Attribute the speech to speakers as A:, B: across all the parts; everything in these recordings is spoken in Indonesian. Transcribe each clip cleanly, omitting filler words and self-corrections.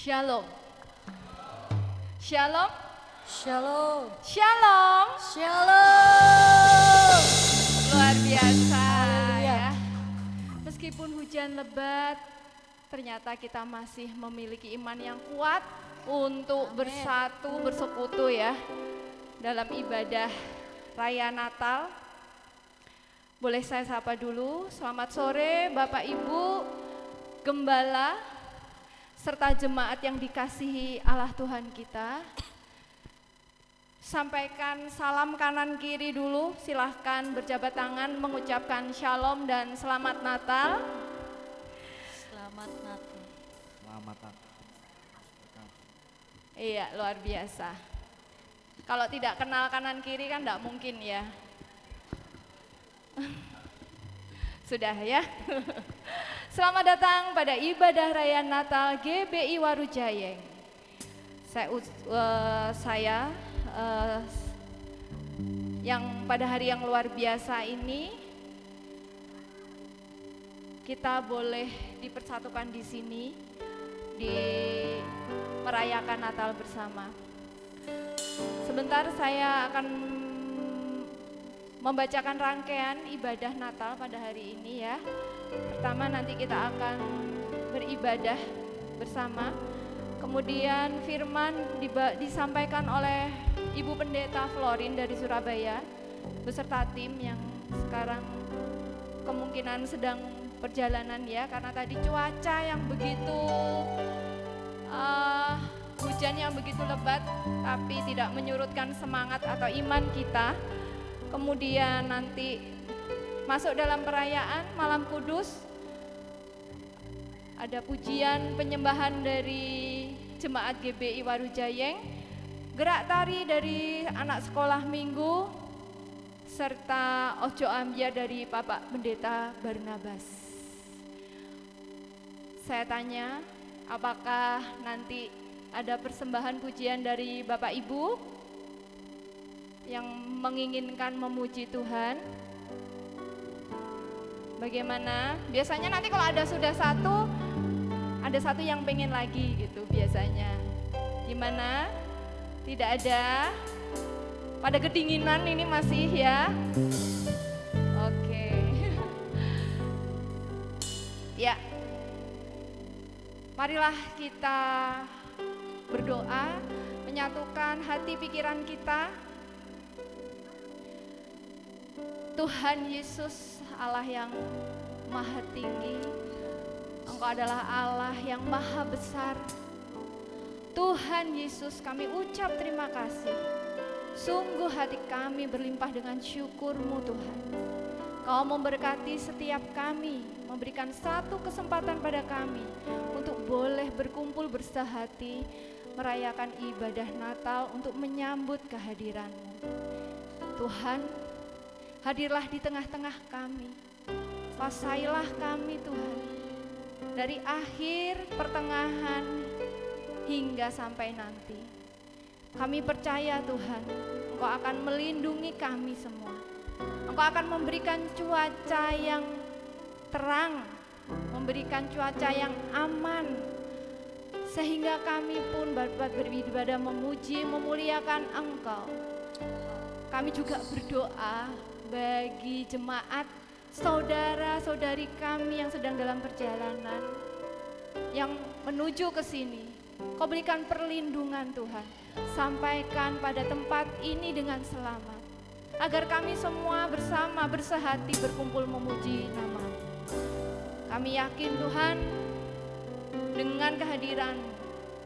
A: Shalom. Shalom.
B: Shalom.
A: Shalom.
B: Shalom.
A: Luar biasa
B: Haleluya.
A: ya. Meskipun hujan lebat, ternyata kita masih memiliki iman yang kuat untuk bersatu, bersekutu ya dalam ibadah Raya Natal. Boleh saya sapa dulu, selamat sore Bapak Ibu, Gembala, serta jemaat yang dikasihi Allah Tuhan kita. Sampaikan salam kanan kiri dulu, silahkan berjabat tangan mengucapkan shalom dan selamat Natal.
B: Selamat Natal.
C: Selamat Natal.
A: Iya, luar biasa. Kalau tidak kenal kanan kiri kan enggak mungkin ya. Sudah ya. Selamat datang pada ibadah Raya Natal GBI Warujayeng. Saya yang pada hari yang luar biasa ini kita boleh dipersatukan di sini di merayakan Natal bersama. Sebentar saya akan membacakan rangkaian ibadah Natal pada hari ini ya. Pertama nanti kita akan beribadah bersama. Kemudian firman disampaikan oleh Ibu Pendeta Florin dari Surabaya beserta tim yang sekarang kemungkinan sedang perjalanan ya, karena tadi cuaca yang begitu hujan yang begitu lebat tapi tidak menyurutkan semangat atau iman kita. Kemudian nanti masuk dalam perayaan Malam Kudus, ada pujian penyembahan dari Jemaat GBI Warujayeng, gerak tari dari anak sekolah minggu, serta Ojo Ambia dari Bapak Pendeta Barnabas. Saya tanya, apakah nanti ada persembahan pujian dari Bapak Ibu yang menginginkan memuji Tuhan? Bagaimana? Biasanya nanti kalau ada satu yang pengen lagi gitu biasanya. Gimana? Tidak ada? Pada kedinginan ini masih ya? Oke. Ya. Marilah kita berdoa, menyatukan hati pikiran kita. Tuhan Yesus, Allah yang maha tinggi, Engkau adalah Allah yang maha besar. Tuhan Yesus, kami ucap terima kasih. Sungguh hati kami berlimpah dengan syukur-Mu Tuhan. Kau memberkati setiap kami, memberikan satu kesempatan pada kami untuk boleh berkumpul bersehati, merayakan ibadah Natal untuk menyambut kehadiran-Mu. Tuhan, hadirlah di tengah-tengah kami, kuasailah kami Tuhan, dari akhir, pertengahan, hingga sampai nanti. Kami percaya Tuhan, Engkau akan melindungi kami semua. Engkau akan memberikan cuaca yang terang, memberikan cuaca yang aman, sehingga kami pun dapat beribadah memuji, memuliakan Engkau. Kami juga berdoa bagi jemaat, saudara-saudari kami yang sedang dalam perjalanan, yang menuju ke sini. Kau berikan perlindungan Tuhan, sampaikan pada tempat ini dengan selamat, agar kami semua bersama bersehati berkumpul memuji nama-Mu. Kami yakin Tuhan, dengan kehadiran-Mu,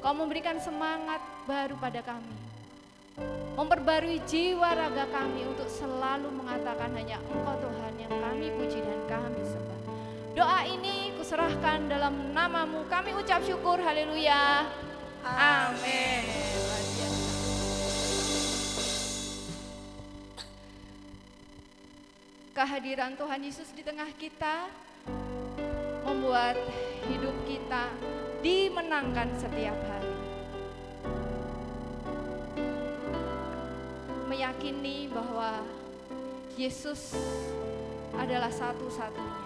A: Kau memberikan semangat baru pada kami, memperbarui jiwa raga kami untuk selalu mengatakan hanya Engkau Tuhan yang kami puji dan kami sembah. Doa ini kuserahkan dalam nama-Mu, kami ucap syukur, haleluya, amin. Kehadiran Tuhan Yesus di tengah kita membuat hidup kita dimenangkan setiap hari. Meyakini bahwa Yesus adalah satu-satunya.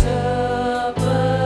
C: Seperti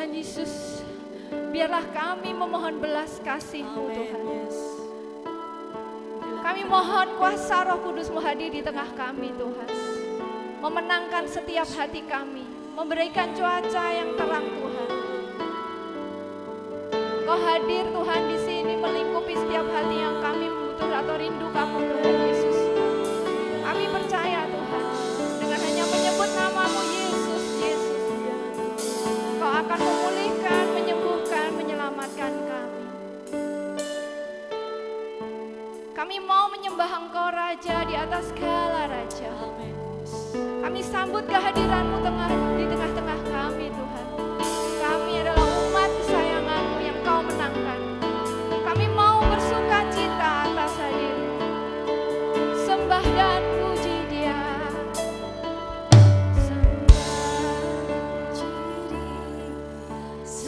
A: Tuhan Yesus, biarlah kami memohon belas kasih-Mu Tuhan. Kami mohon kuasa Roh Kudus-Mu hadir di tengah kami Tuhan. Memenangkan setiap hati kami, memberikan cuaca yang terang Tuhan. Kau hadir Tuhan di sini melingkupi setiap hati yang kami butuh atau rindu Kamu Tuhan Yesus. Kami percaya Tuhan, dengan hanya menyebut nama-Mu Yesus, Yesus, Kau akan memulihkan, menyembuhkan, menyelamatkan kami. Kami mau menyembah Engkau Raja di atas segala Raja. Kami sambut kehadiran-Mu di tengah-tengah kami Tuhan. Kami adalah umat kesayangan-Mu yang Kau menangkan. Kami mau bersuka cita atas hadir-Mu. Sembah dan puji Dia.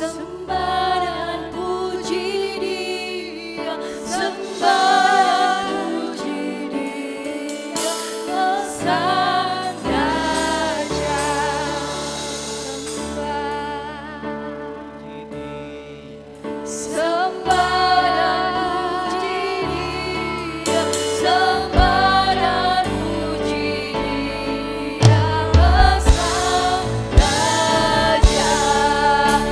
B: Sembah dan puji Dia, sembah dan puji Dia, Sang Raja. Sembah dan puji Dia, sembah dan puji Dia, Sang Raja.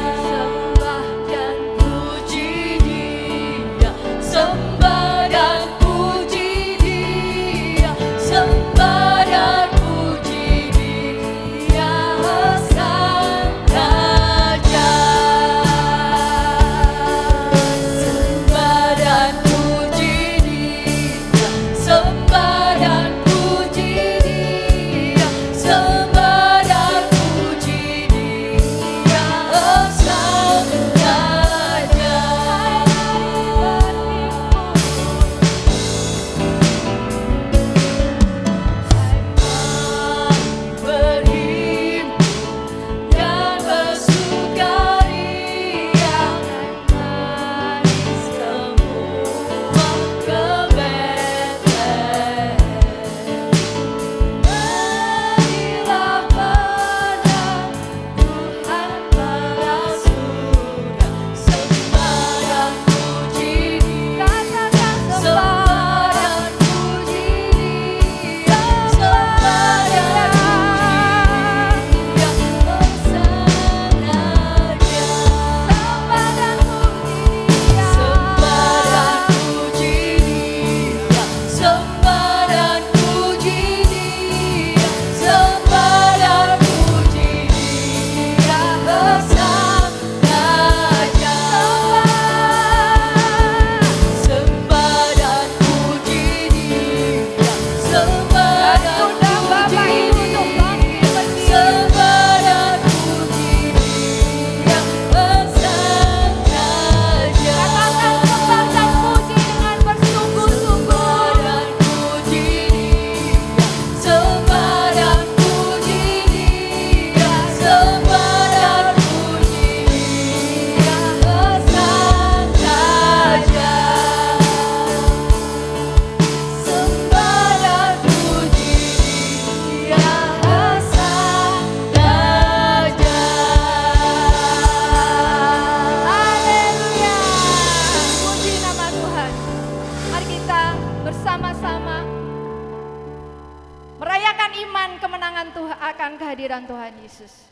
B: Sembah dan puji Dia, sembah dan puji Dia, sembah dan puji Dia, Sang Raja. Sembah dan puji Dia, sembah dan puji Dia, sembah dan puji Dia, Sang Raja. Berhimpun dan bersukaria, semua ke Betlehem. Marilah menang, Tuhan balas surga. Sembah dan puji Dia, sembah dan puji Dia, sembah dan puji Dia, Sang Raja. Sembah dan puji Dia, sembah dan puji Dia, sembah dan puji Dia, Sang Raja. Sembah dan puji Dia, sembah dan puji Dia, sembah dan puji Dia, Sang Raja.
A: Katakan sembah dan puji dengan bersungguh-sungguh.
B: Sembah dan puji Dia, sembah dan puji Dia, Sang Raja. Sembah dan puji Dia, Sang Raja.
A: Haleluya. Puji nama Tuhan. Mari kita bersama-sama merayakan iman kemenangan Tuhan akan kehadiran Tuhan Yesus.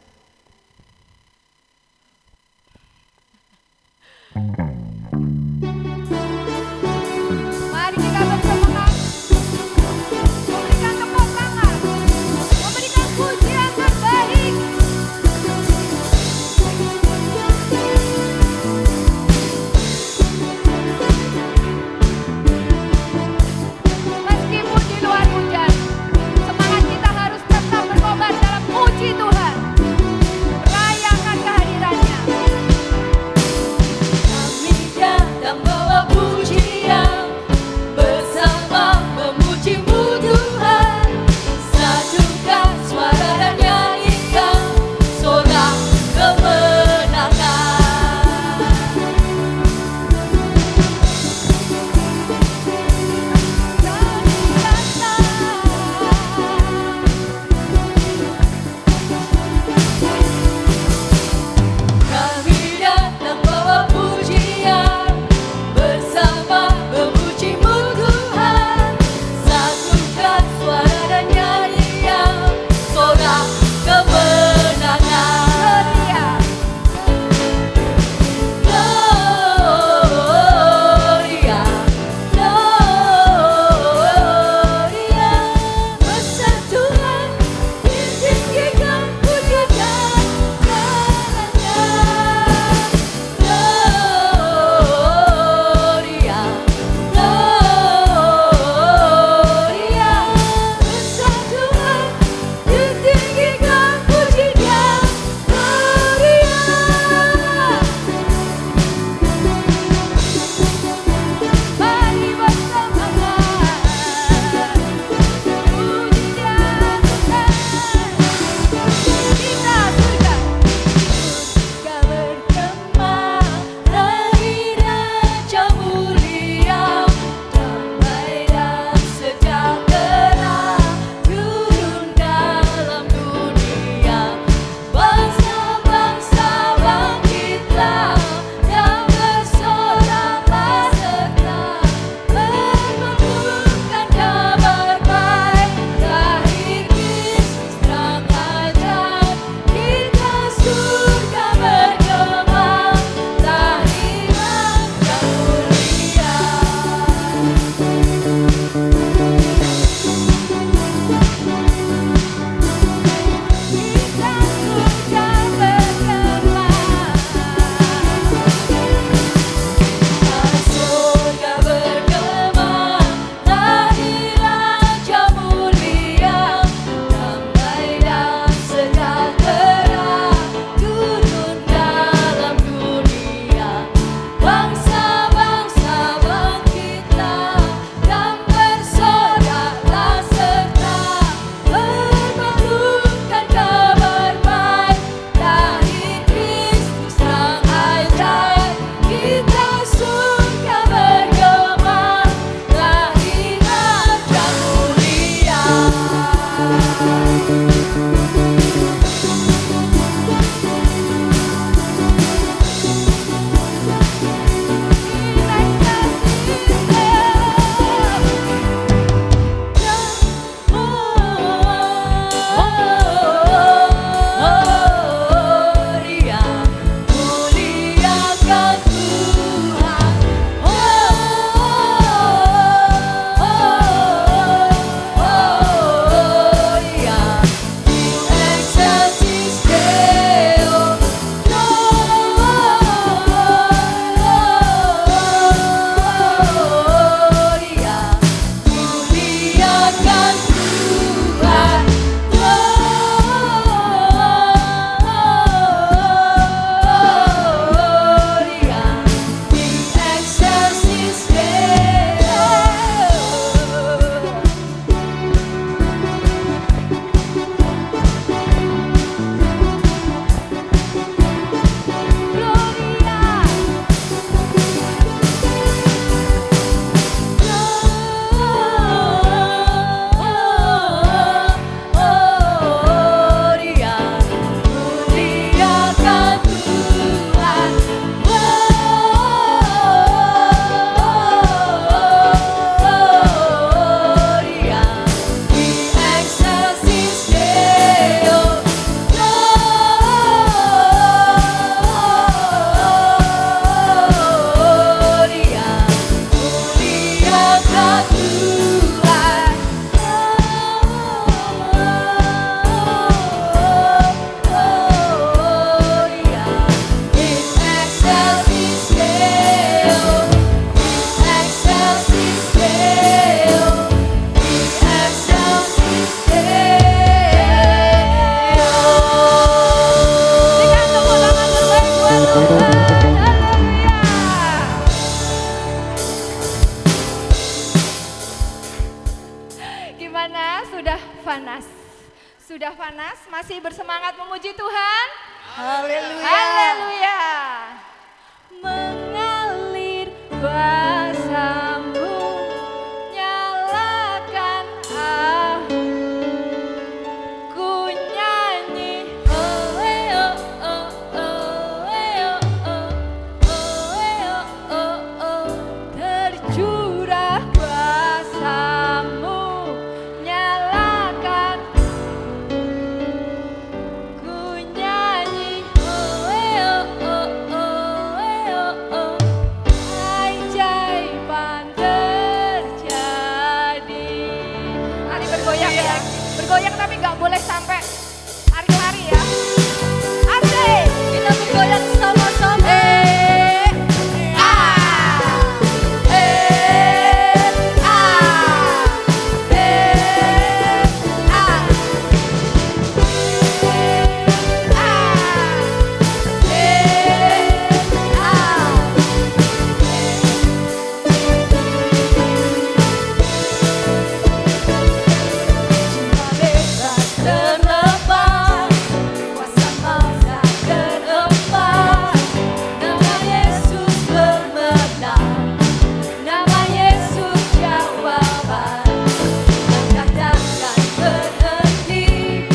A: Mari kita bersemangat, memberikan tepuk tangan, memberikan pujian terbaik. Meskipun di luar hujan, semangat kita harus tetap berkobar dalam puji Tuhan. Masih bersemangat memuji Tuhan?
B: Haleluya.
A: Haleluya. Mengalir kuasa-Mu, nyalakan aku, ku nyanyi. Oh, oh, oh, oh, oh, oh, oh, oh, oh. Tercurah kuasa-Mu, nyalakan ku nyanyi. Oh, oh, oh, oh, oh. Ajaiban terjadi. Mari bergoyang ya. Bergoyang tapi nggak boleh sampai lari-lari ya. Asik. Kita bergoyang sama-sama. Terlepas, kuasa maha terlepas. Nama Yesus bermenang, nama Yesus jawaban. Langkah takkan berhenti,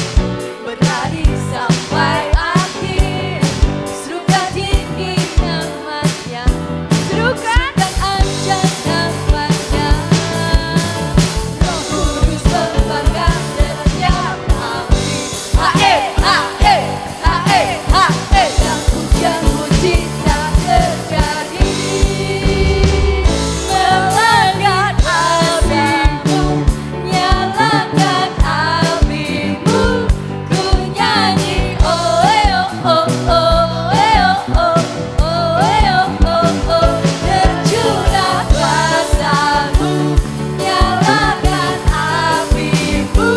A: berlari sampai akhir. Serukan tinggi namanya, serukan dan ancam namanya. Roh Kudus membakar setiap hati. Hae, hae, hae, hae. Dan hujan mujizat terjadi. Nyalakan apimu, nyalakan apimu, ku nyanyi. Oh, oh, oh, oh, oh, oh, oh, oh. Tercurah kuasa-Mu, nyalakan apimu,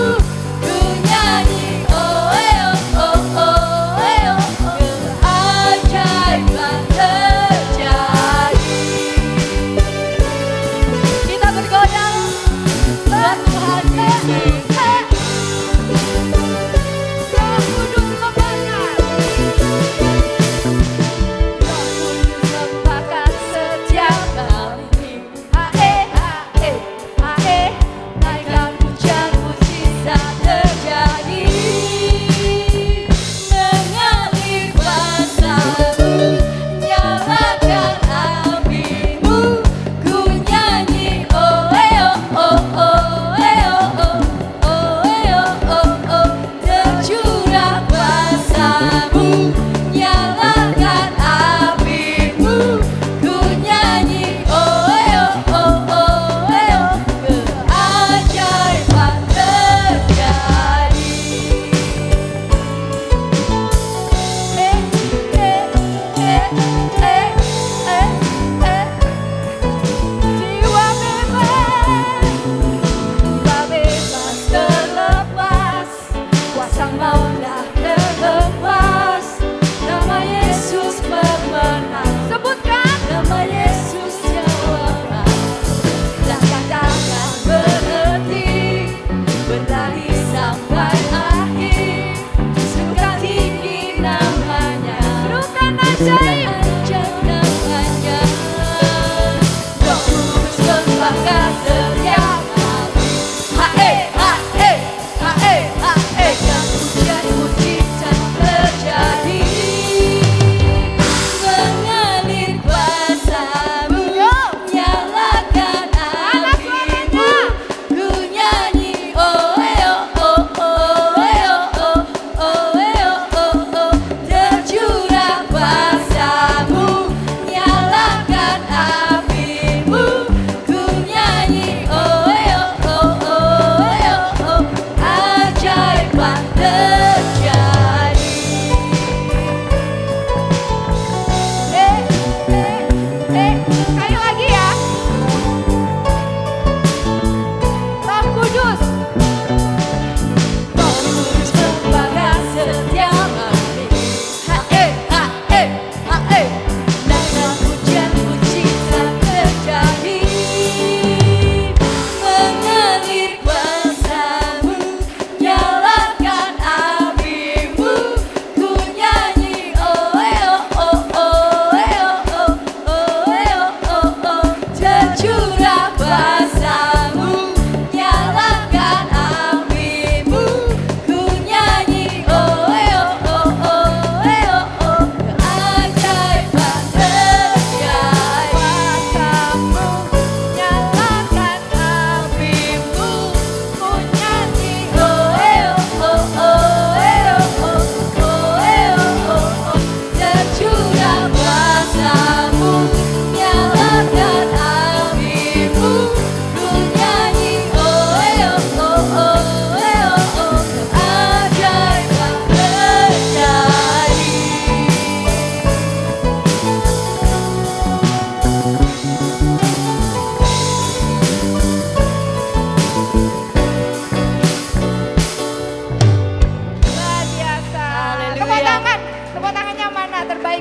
A: ku nyanyi. Oh, oh, oh, oh, oh. Keajaiban terjadi. Kita bergoyang buat Tuhan Yesus. Roh Kudus membakar. Roh Kudus membakar setiap hati. Hae, hae, hae. Naikkan hujan mujizat terjadi. Mengalir kuasa-Mu, nyalakan apimu, ku nyanyi. Oh, oh, oh, oh, oh, oh, oh, oh. Tercurah kuasa-Mu, nyalakan apimu, ku nyanyi. Oh, oh, oh, oh, keajaiban terjadi. Jiwa bebas terlepas, kuasa maulah terlepas. Nama Yesus bermenang. Sebutkan nama Yesus jawaban. Langkah takkan berhenti, berlari sampai akhir. Serukan tinggi namanya, serukan ajaib namanya. Roh Kudus membakar setiap hati. Hae, hae, hae, hae. Dan hujan mujizat terjadi. Mengalir kuasa-Mu, nyalakan apimu, ku nyanyi. Oh, oh, oh, oh, oh, oh, oh, oh, oh. Tercurah kuasa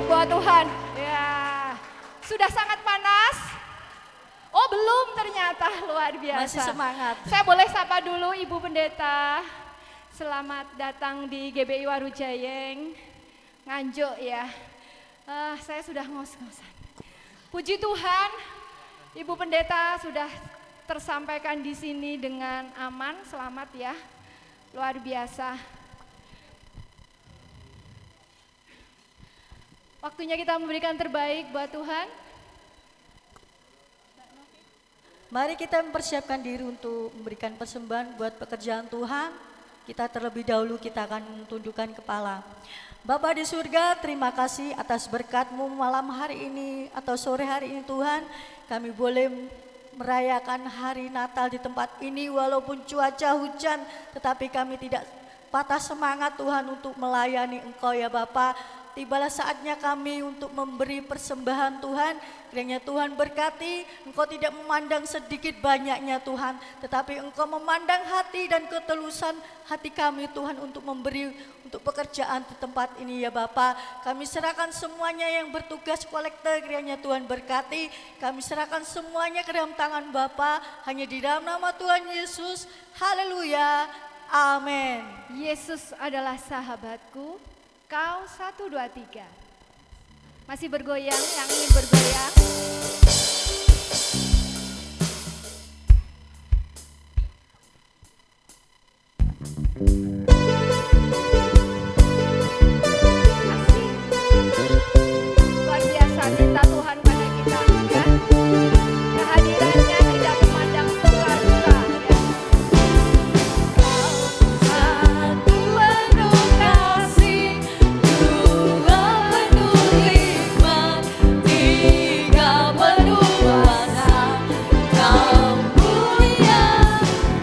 A: buat Tuhan. Ya, sudah sangat panas. Oh belum ternyata, luar biasa.
B: Masih semangat.
A: Saya boleh sapa dulu Ibu Pendeta. Selamat datang di GBI Warujayeng, Nganjuk ya. Saya sudah ngos-ngosan. Puji Tuhan, Ibu Pendeta sudah tersampaikan di sini dengan aman, selamat ya. Luar biasa. Waktunya kita memberikan terbaik buat Tuhan.
B: Mari kita mempersiapkan diri untuk memberikan persembahan buat pekerjaan Tuhan. Kita terlebih dahulu kita akan tundukkan kepala. Bapa di surga, terima kasih atas berkat-Mu malam hari ini atau sore hari ini Tuhan. Kami boleh merayakan hari Natal di tempat ini walaupun cuaca hujan, tetapi kami tidak patah semangat Tuhan untuk melayani Engkau ya Bapa. Tibalah saatnya kami untuk memberi persembahan Tuhan. Kiranya Tuhan berkati, Engkau tidak memandang sedikit banyaknya Tuhan, tetapi Engkau memandang hati dan ketulusan hati kami Tuhan untuk memberi untuk pekerjaan di tempat ini ya Bapa. Kami serahkan semuanya yang bertugas kolektor, kiranya Tuhan berkati. Kami serahkan semuanya ke dalam tangan Bapa, hanya di dalam nama Tuhan Yesus. Haleluya. Amin.
A: Yesus adalah sahabatku. Kau 1, 2, 3. Masih bergoyang, yang ingin bergoyang. Asik. Luar biasa cinta Tuhan pada kita ya. Kehadirannya tidak memandang suka duka ya.
B: Satu penuh kasih, dua penuh hikmat, tiga penuh kuasa. Kau mulia,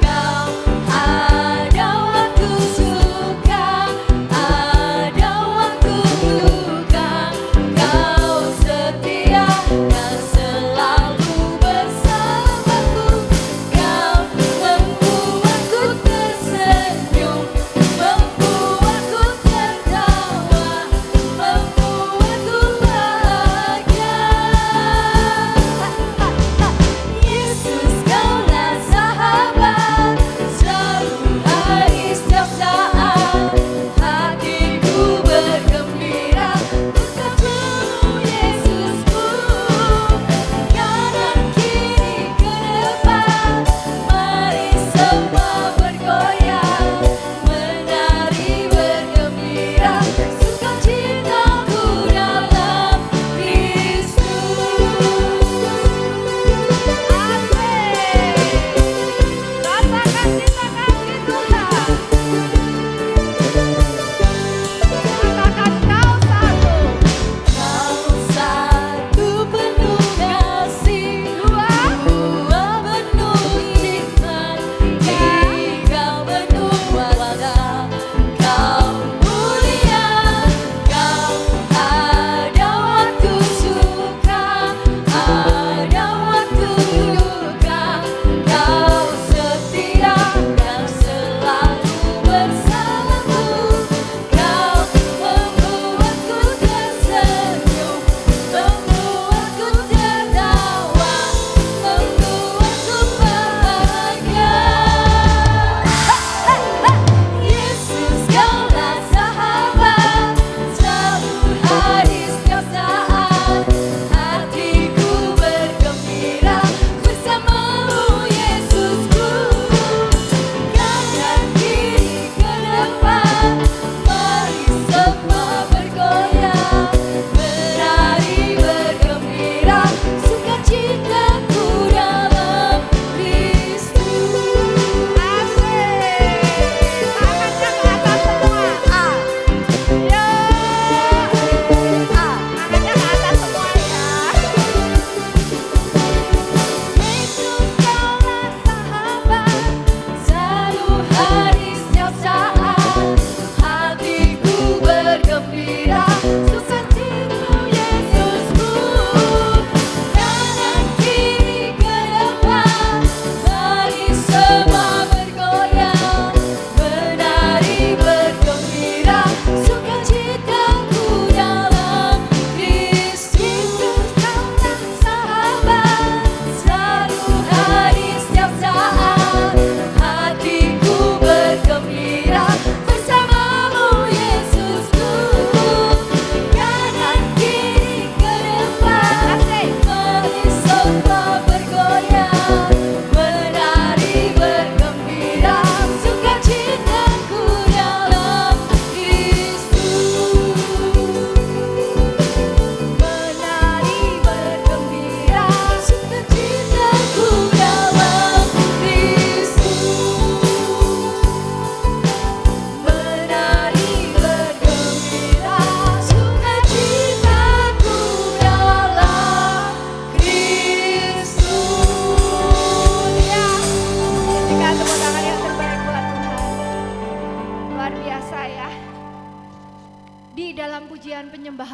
B: kau ada waktu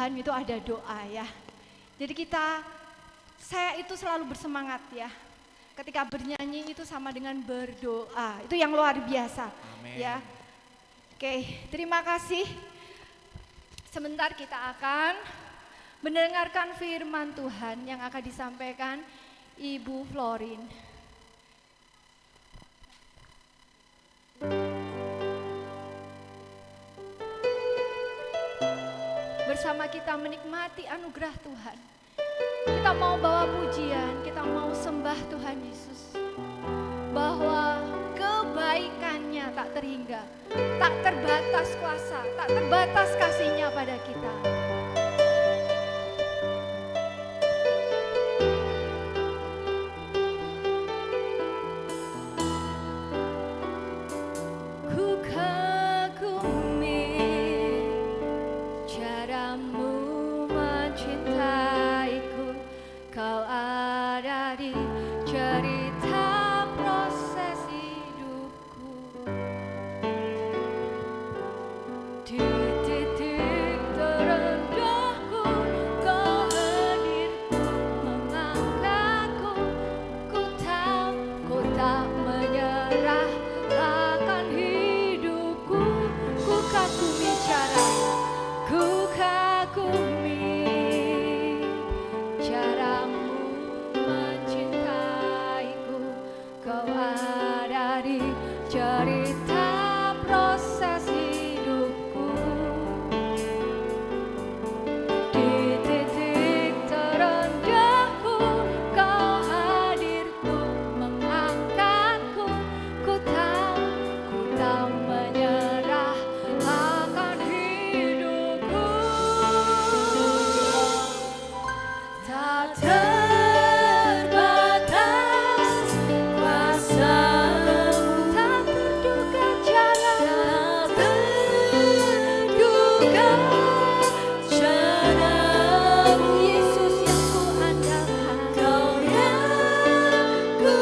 A: Tuhan itu ada doa ya. Jadi saya itu selalu bersemangat ya. Ketika bernyanyi itu sama dengan berdoa. Itu yang luar biasa.
C: Amin.
A: Ya. Oke, terima kasih. Sebentar kita akan mendengarkan firman Tuhan yang akan disampaikan Ibu Florin. Bersama kita menikmati anugerah Tuhan. Kita mau bawa pujian, kita mau sembah Tuhan Yesus. Bahwa kebaikannya tak terhingga, tak terbatas kuasa, tak terbatas kasih-Nya pada kita. Ku kagumi caramu mencintaiku, kau ada di cerita proses hidupku. Di titik terendahku, kau hadir mengangkatku. Ku tahu kau tak menyerah akan hidupku. Ku kagumi caramu, ku kagumi caramu mencintaiku, kau ada di cerita proses hidupku. Di titik terendahku, kau hadir untuk mengangkatku. Ku tahu menyerah akan hidupku. Tak terbatas kuasa-Mu, tak terduga cara, terduga cara-Mu. Yesus yang ku andalkan, Kau yang ku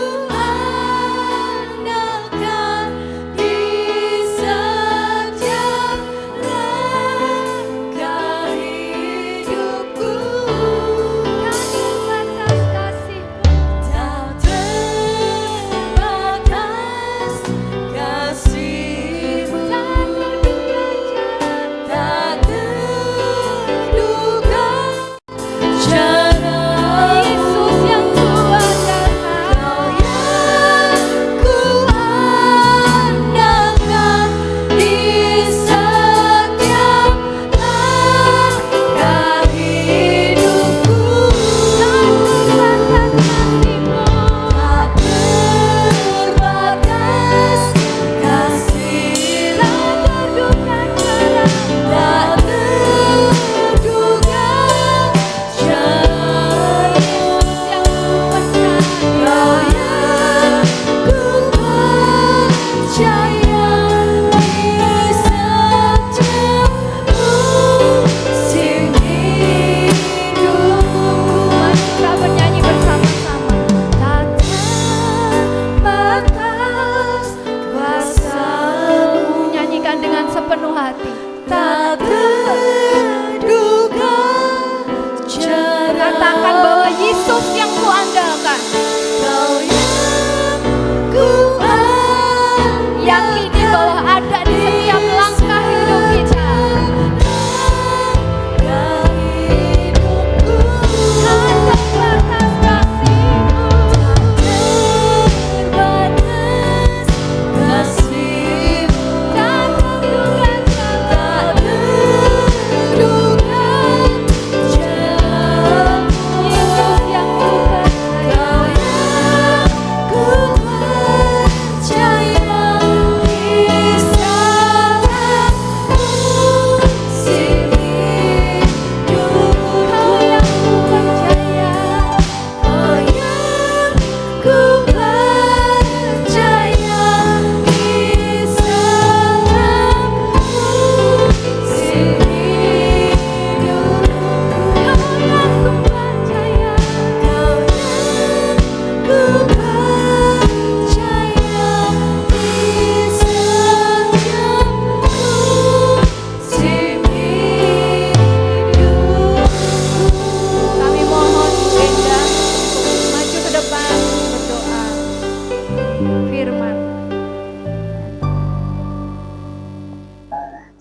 A: andalkan di setiap langkah hidupku. Tak terbatas kasih-Mu, tak terbatas kasih-Mu, tak terduga cara. Yesus yang ku andalkan, Kau yang ku andalkan di setiap langkah hidupku. Tak terbatas kasih-Mu, tak terbatas kasih-Mu, tak terduga cara, tak terduga cara. Yang ku percaya, Kau yang ku percaya di setiap musim hidupku. Mari kita bernyanyi bersama-sama. Tak terbatas kuasa-Mu. Nyanyikan dengan sepenuh hati. Tak terduga cara. Katakan bahwa Yesus yang ku andalkan, Kau yang ku andalkan. Yakini bahwa ada di setiap langkah hidup kita. Langkah hidupku. Tak terbatas kasih-Mu, tak terbatas kasih-Mu, tak terduga cara, tak terduga cara.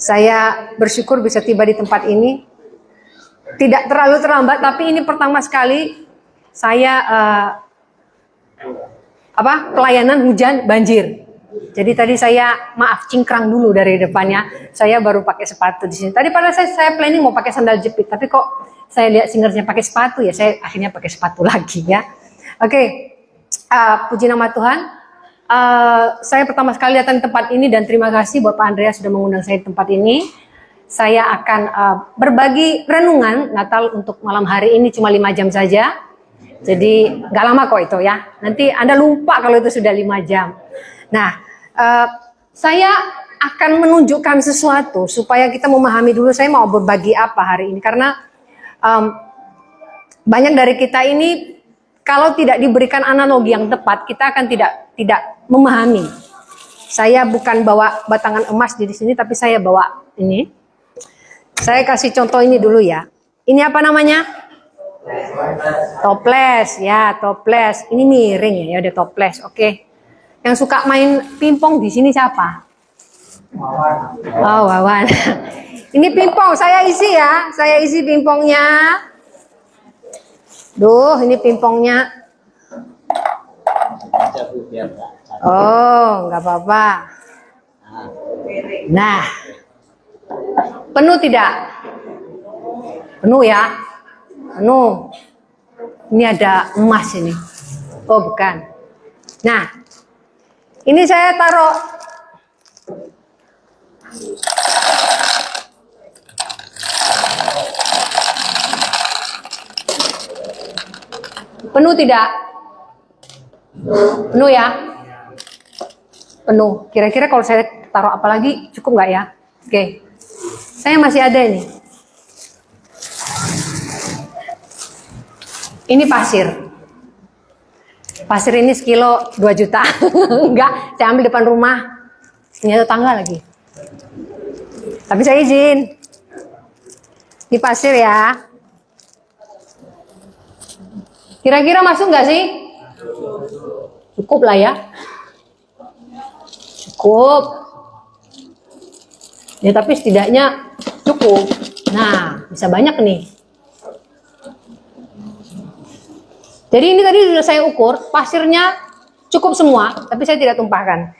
C: Saya bersyukur bisa tiba di tempat ini. Tidak terlalu terlambat, tapi ini pertama sekali saya pelayanan hujan banjir. Jadi tadi saya cingkrang dulu dari depannya. Saya baru pakai sepatu di sini. Tadi pada saya planning mau pakai sandal jepit, tapi kok saya lihat singernya pakai sepatu, ya saya akhirnya pakai sepatu lagi ya. Oke, puji nama Tuhan. Saya pertama sekali datang ke tempat ini dan terima kasih Bapak Andreas sudah mengundang saya di tempat ini. Saya akan berbagi renungan Natal untuk malam hari ini cuma 5 jam saja. Jadi nggak lama kok itu ya. Nanti Anda lupa kalau itu sudah 5 jam. Nah, saya akan menunjukkan sesuatu supaya kita memahami dulu saya mau berbagi apa hari ini. Karena banyak dari kita ini kalau tidak diberikan analogi yang tepat, kita akan tidak memahami. Saya bukan bawa batangan emas di sini, tapi saya bawa ini. Saya kasih contoh ini dulu ya. Ini apa namanya? Toples ya, toples. Ini miring ya, udah toples. Oke. Yang suka main pingpong di sini siapa? Oh, Wawan. Ini pingpong, saya isi ya. Saya isi pingpongnya. Duh, ini pingpongnya. Oh, nggak apa-apa. Nah, penuh tidak? Penuh ya? Penuh. Ini ada emas ini. Oh, bukan. Nah, ini saya taruh. Penuh tidak? Penuh ya? Penuh. Kira-kira kalau saya taruh apa lagi cukup nggak ya? Oke. Saya masih ada ini. Ini pasir. Pasir ini sekilo 2 juta. Enggak, saya ambil depan rumah. Punya tetangga lagi. Tapi saya izin. Ini pasir ya. Kira-kira masuk nggak sih? Cukup lah ya. Cukup. Ya tapi setidaknya cukup. Nah, bisa banyak nih. Jadi ini tadi sudah saya ukur, pasirnya cukup semua, tapi saya tidak tumpahkan.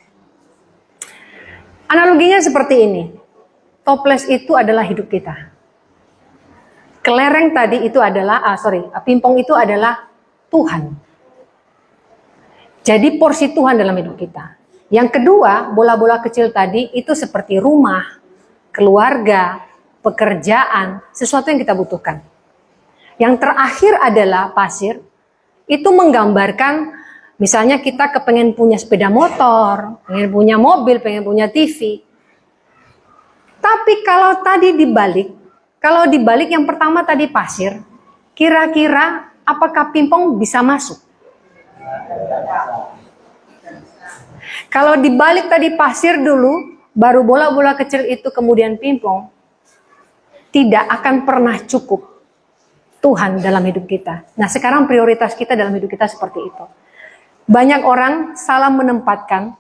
C: Analoginya seperti ini. Toples itu adalah hidup kita. Kelereng tadi itu adalah, pingpong itu adalah Tuhan. Jadi porsi Tuhan dalam hidup kita. Yang kedua, bola-bola kecil tadi itu seperti rumah, keluarga, pekerjaan, sesuatu yang kita butuhkan. Yang terakhir adalah pasir, itu menggambarkan misalnya kita kepengen punya sepeda motor, pengen punya mobil, pengen punya TV. Tapi kalau tadi dibalik yang pertama tadi pasir, kira-kira apakah pingpong bisa masuk? Kalau dibalik tadi pasir dulu, baru bola-bola kecil itu kemudian pingpong, tidak akan pernah cukup Tuhan dalam hidup kita. Nah sekarang prioritas kita dalam hidup kita seperti itu. Banyak orang salah menempatkan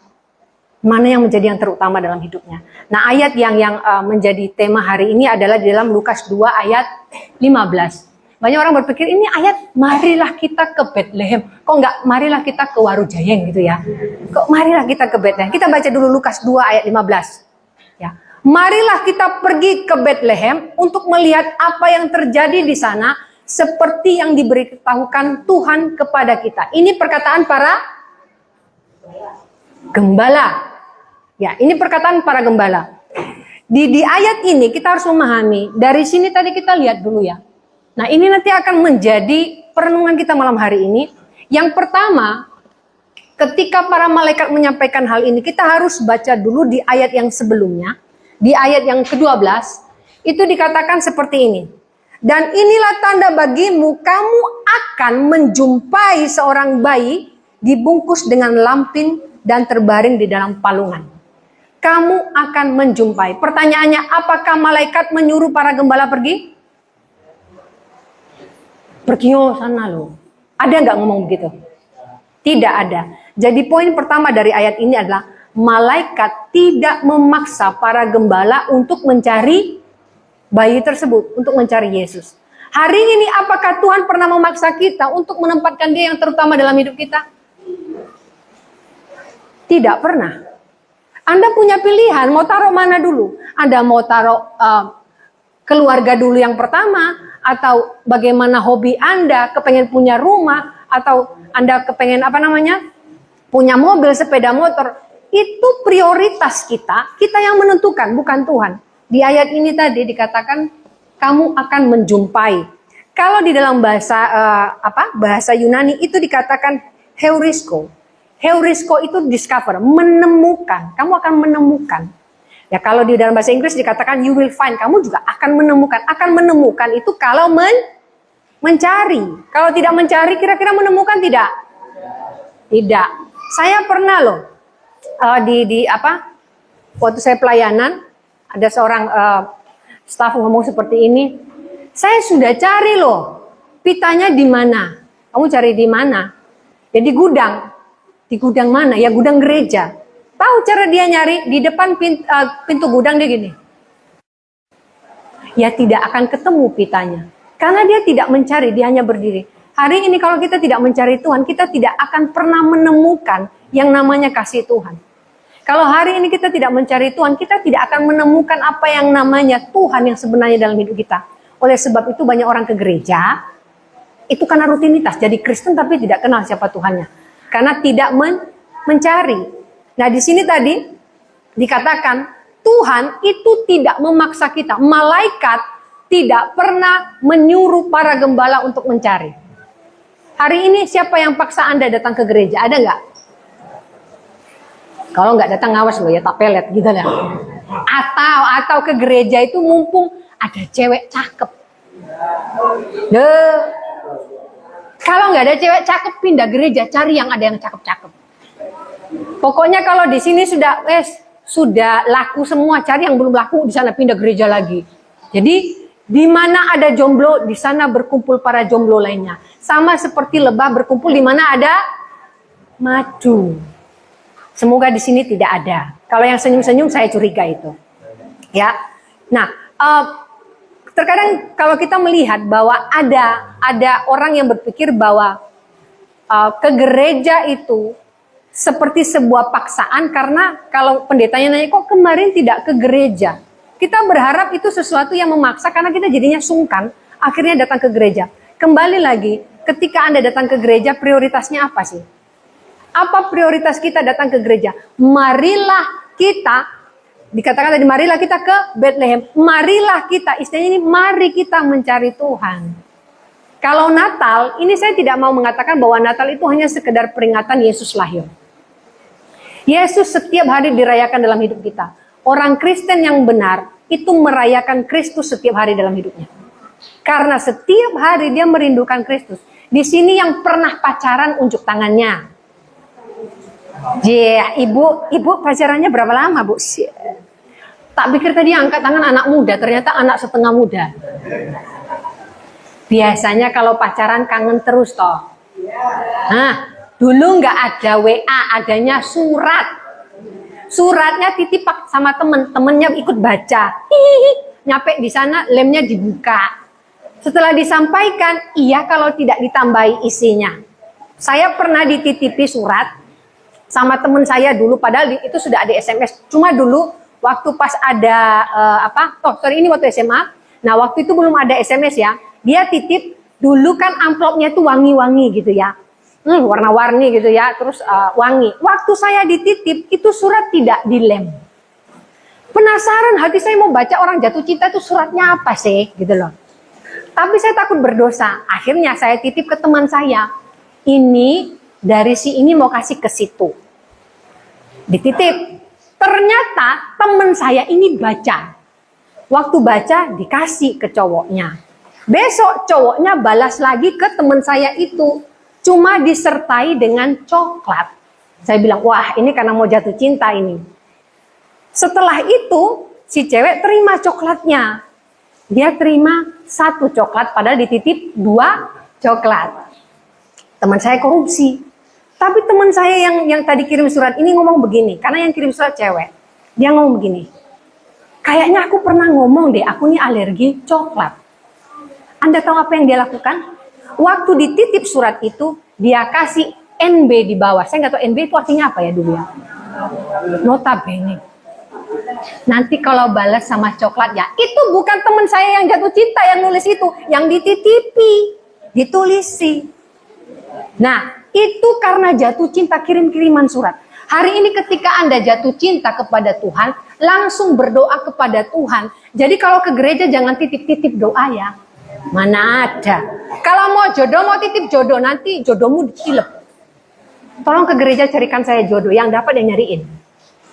C: mana yang menjadi yang terutama dalam hidupnya. Nah ayat yang menjadi tema hari ini adalah di dalam Lukas 2 ayat 15. Banyak orang berpikir ini ayat marilah kita ke Bethlehem. Kok enggak marilah kita ke Warujayeng gitu ya. Kok marilah kita ke Bethlehem. Kita baca dulu Lukas 2 ayat 15. Ya. Marilah kita pergi ke Bethlehem untuk melihat apa yang terjadi di sana. Seperti yang diberitahukan Tuhan kepada kita. Ini perkataan para gembala. Ya, ini perkataan para gembala. Di ayat ini kita harus memahami. Dari sini tadi kita lihat dulu ya. Nah, ini nanti akan menjadi perenungan kita malam hari ini. Yang pertama, ketika para malaikat menyampaikan hal ini, kita harus baca dulu di ayat yang sebelumnya. Di ayat yang ke-12, itu dikatakan seperti ini. Dan inilah tanda bagimu, kamu akan menjumpai seorang bayi dibungkus dengan lampin dan terbaring di dalam palungan. Kamu akan menjumpai. Pertanyaannya, apakah malaikat menyuruh para gembala pergi? Pergi sana loh. Ada nggak ngomong begitu? Tidak ada. Jadi poin pertama dari ayat ini adalah malaikat tidak memaksa para gembala untuk mencari bayi tersebut, untuk mencari Yesus. Hari ini apakah Tuhan pernah memaksa kita untuk menempatkan Dia yang terutama dalam hidup kita? Tidak pernah. Anda punya pilihan mau taruh mana dulu. Anda mau taruh keluarga dulu yang pertama, atau bagaimana hobi Anda, kepengen punya rumah, atau Anda kepengen punya mobil, sepeda motor. Itu prioritas kita yang menentukan, bukan Tuhan. Di ayat ini tadi dikatakan kamu akan menjumpai. Kalau di dalam bahasa Yunani itu dikatakan heurisko. Heurisko itu discover, menemukan. Kamu akan menemukan. Ya, kalau di dalam bahasa Inggris dikatakan you will find. Kamu juga akan menemukan. Akan menemukan itu kalau mencari. Kalau tidak mencari, kira-kira menemukan tidak? Tidak. Saya pernah loh waktu saya pelayanan, ada seorang staf ngomong seperti ini. Saya sudah cari loh, pitanya di mana? Kamu cari di mana? Ya di gudang. Di gudang mana? Ya gudang gereja. Tahu cara dia nyari? Di depan pintu gudang dia gini. Ya tidak akan ketemu pitanya. Karena dia tidak mencari, dia hanya berdiri. Hari ini kalau kita tidak mencari Tuhan, kita tidak akan pernah menemukan yang namanya kasih Tuhan. Kalau hari ini kita tidak mencari Tuhan, kita tidak akan menemukan apa yang namanya Tuhan yang sebenarnya dalam hidup kita. Oleh sebab itu banyak orang ke gereja, itu karena rutinitas. Jadi Kristen tapi tidak kenal siapa Tuhannya. Karena tidak mencari. Nah di sini tadi dikatakan Tuhan itu tidak memaksa kita. Malaikat tidak pernah menyuruh para gembala untuk mencari. Hari ini siapa yang paksa Anda datang ke gereja? Ada nggak? Kalau nggak datang ngawas loh ya, tak pelet gitu lah. Atau ke gereja itu mumpung ada cewek cakep. Kalau nggak ada cewek cakep, pindah gereja, cari yang ada yang cakep-cakep. Pokoknya kalau di sini sudah laku semua, cari yang belum laku di sana, pindah gereja lagi. Jadi di mana ada jomblo, di sana berkumpul para jomblo lainnya. Sama seperti lebah berkumpul di mana ada madu. Semoga di sini tidak ada. Kalau yang senyum-senyum saya curiga itu. Ya. Nah, terkadang kalau kita melihat bahwa ada orang yang berpikir bahwa ke gereja itu seperti sebuah paksaan, karena kalau pendetanya nanya kok kemarin tidak ke gereja, kita berharap itu sesuatu yang memaksa karena kita jadinya sungkan, akhirnya datang ke gereja. Kembali lagi, ketika Anda datang ke gereja, prioritasnya apa sih? Apa prioritas kita datang ke gereja? Marilah kita, dikatakan tadi, marilah kita ke Bethlehem. Marilah kita, istilahnya ini, mari kita mencari Tuhan. Kalau Natal, ini saya tidak mau mengatakan bahwa Natal itu hanya sekedar peringatan Yesus lahir. Yesus setiap hari dirayakan dalam hidup kita. Orang Kristen yang benar, itu merayakan Kristus setiap hari dalam hidupnya. Karena setiap hari dia merindukan Kristus. Di sini yang pernah pacaran unjuk tangannya. Ibu pacarannya berapa lama, Bu? Tak pikir tadi angkat tangan anak muda, ternyata anak setengah muda. Biasanya kalau pacaran kangen terus toh. Nah, dulu nggak ada WA, adanya surat. Suratnya titip sama temennya ikut baca. Nyampe di sana lemnya dibuka. Setelah disampaikan, iya kalau tidak ditambahi isinya. Saya pernah dititipi surat sama temen saya dulu, padahal itu sudah ada SMS. Cuma dulu waktu pas ada ini waktu SMA. Nah waktu itu belum ada SMS ya. Dia titip dulu kan amplopnya tuh wangi-wangi gitu ya. Warna-warni gitu ya, terus wangi. Waktu saya dititip itu surat tidak dilem. Penasaran, hati saya mau baca orang jatuh cinta itu suratnya apa sih gitu loh. Tapi saya takut berdosa. Akhirnya saya titip ke teman saya. Ini dari si ini mau kasih ke situ. Dititip. Ternyata teman saya ini baca. Waktu baca dikasih ke cowoknya. Besok cowoknya balas lagi ke teman saya itu. Cuma disertai dengan coklat. Saya bilang, wah ini karena mau jatuh cinta ini. Setelah itu si cewek terima coklatnya. Dia terima 1 coklat padahal dititip 2 coklat. Teman saya korupsi. Tapi teman saya yang tadi kirim surat ini ngomong begini, karena yang kirim surat cewek. Dia ngomong begini, kayaknya aku pernah ngomong deh, aku ini alergi coklat. Anda tahu apa yang dia lakukan? Waktu dititip surat itu, dia kasih NB di bawah. Saya nggak tahu NB itu artinya apa ya dulu ya. Notabene. Nanti kalau balas sama coklat ya, itu bukan teman saya yang jatuh cinta yang nulis itu, yang dititipi, ditulisi. Nah, itu karena jatuh cinta kirim-kiriman surat. Hari ini ketika Anda jatuh cinta kepada Tuhan, langsung berdoa kepada Tuhan. Jadi kalau ke gereja jangan titip-titip doa ya. Mana ada. Kalau mau jodoh, mau titip jodoh, nanti jodohmu ditilep. Tolong ke gereja carikan saya jodoh, yang dapat yang nyariin.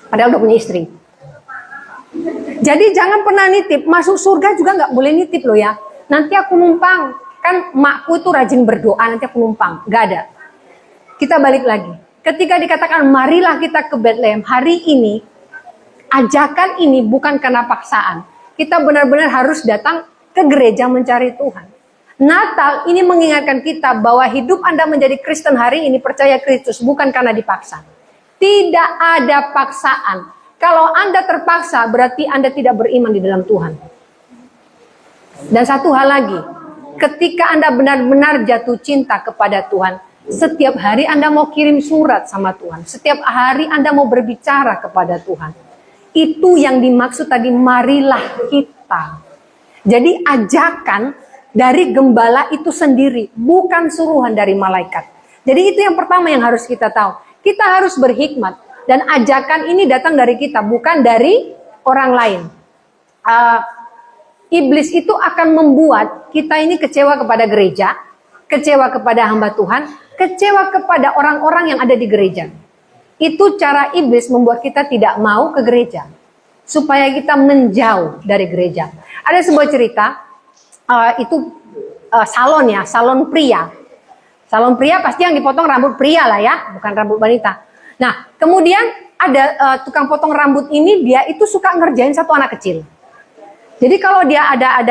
C: Padahal udah punya istri. Jadi jangan pernah nitip, masuk surga juga nggak boleh nitip loh ya. Nanti aku numpang, kan makku itu rajin berdoa, nanti aku numpang. Nggak ada. Kita balik lagi. Ketika dikatakan marilah kita ke Bethlehem, hari ini, ajakan ini bukan karena paksaan. Kita benar-benar harus datang ke gereja mencari Tuhan. Natal ini mengingatkan kita bahwa hidup Anda menjadi Kristen hari ini percaya Kristus bukan karena dipaksa. Tidak ada paksaan. Kalau Anda terpaksa berarti Anda tidak beriman di dalam Tuhan. Dan satu hal lagi, ketika Anda benar-benar jatuh cinta kepada Tuhan, setiap hari Anda mau kirim surat sama Tuhan. Setiap hari Anda mau berbicara kepada Tuhan. Itu yang dimaksud tadi, marilah kita. Jadi ajakan dari gembala itu sendiri, bukan suruhan dari malaikat. Jadi itu yang pertama yang harus kita tahu. Kita harus berhikmat. Dan ajakan ini datang dari kita, bukan dari orang lain. Iblis itu akan membuat kita ini kecewa kepada gereja, kecewa kepada hamba Tuhan, kecewa kepada orang-orang yang ada di gereja. Itu cara iblis membuat kita tidak mau ke gereja, supaya kita menjauh dari gereja. Ada sebuah cerita, salon ya, salon pria. Salon pria pasti yang dipotong rambut pria lah ya, bukan rambut wanita. Nah, kemudian ada tukang potong rambut ini, dia itu suka ngerjain satu anak kecil. Jadi kalau dia ada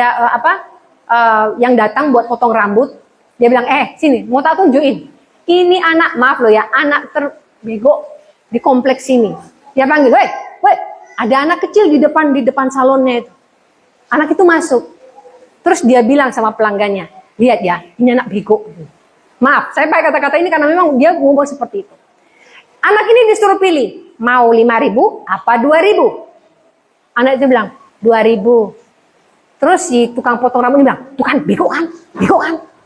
C: yang datang buat potong rambut, dia bilang, sini, mau tak tunjukin. Ini anak, maaf loh ya, anak terbego di kompleks sini. Dia panggil, woi, ada anak kecil di depan salonnya itu. Anak itu masuk. Terus dia bilang sama pelanggannya, lihat ya, ini anak bego. Maaf, saya pakai kata-kata ini karena memang dia ngomong seperti itu. Anak ini disuruh pilih, mau 5.000 apa 2.000? Anak itu bilang, 2.000. Terus si tukang potong rambut bilang, tuh kan, bego kan?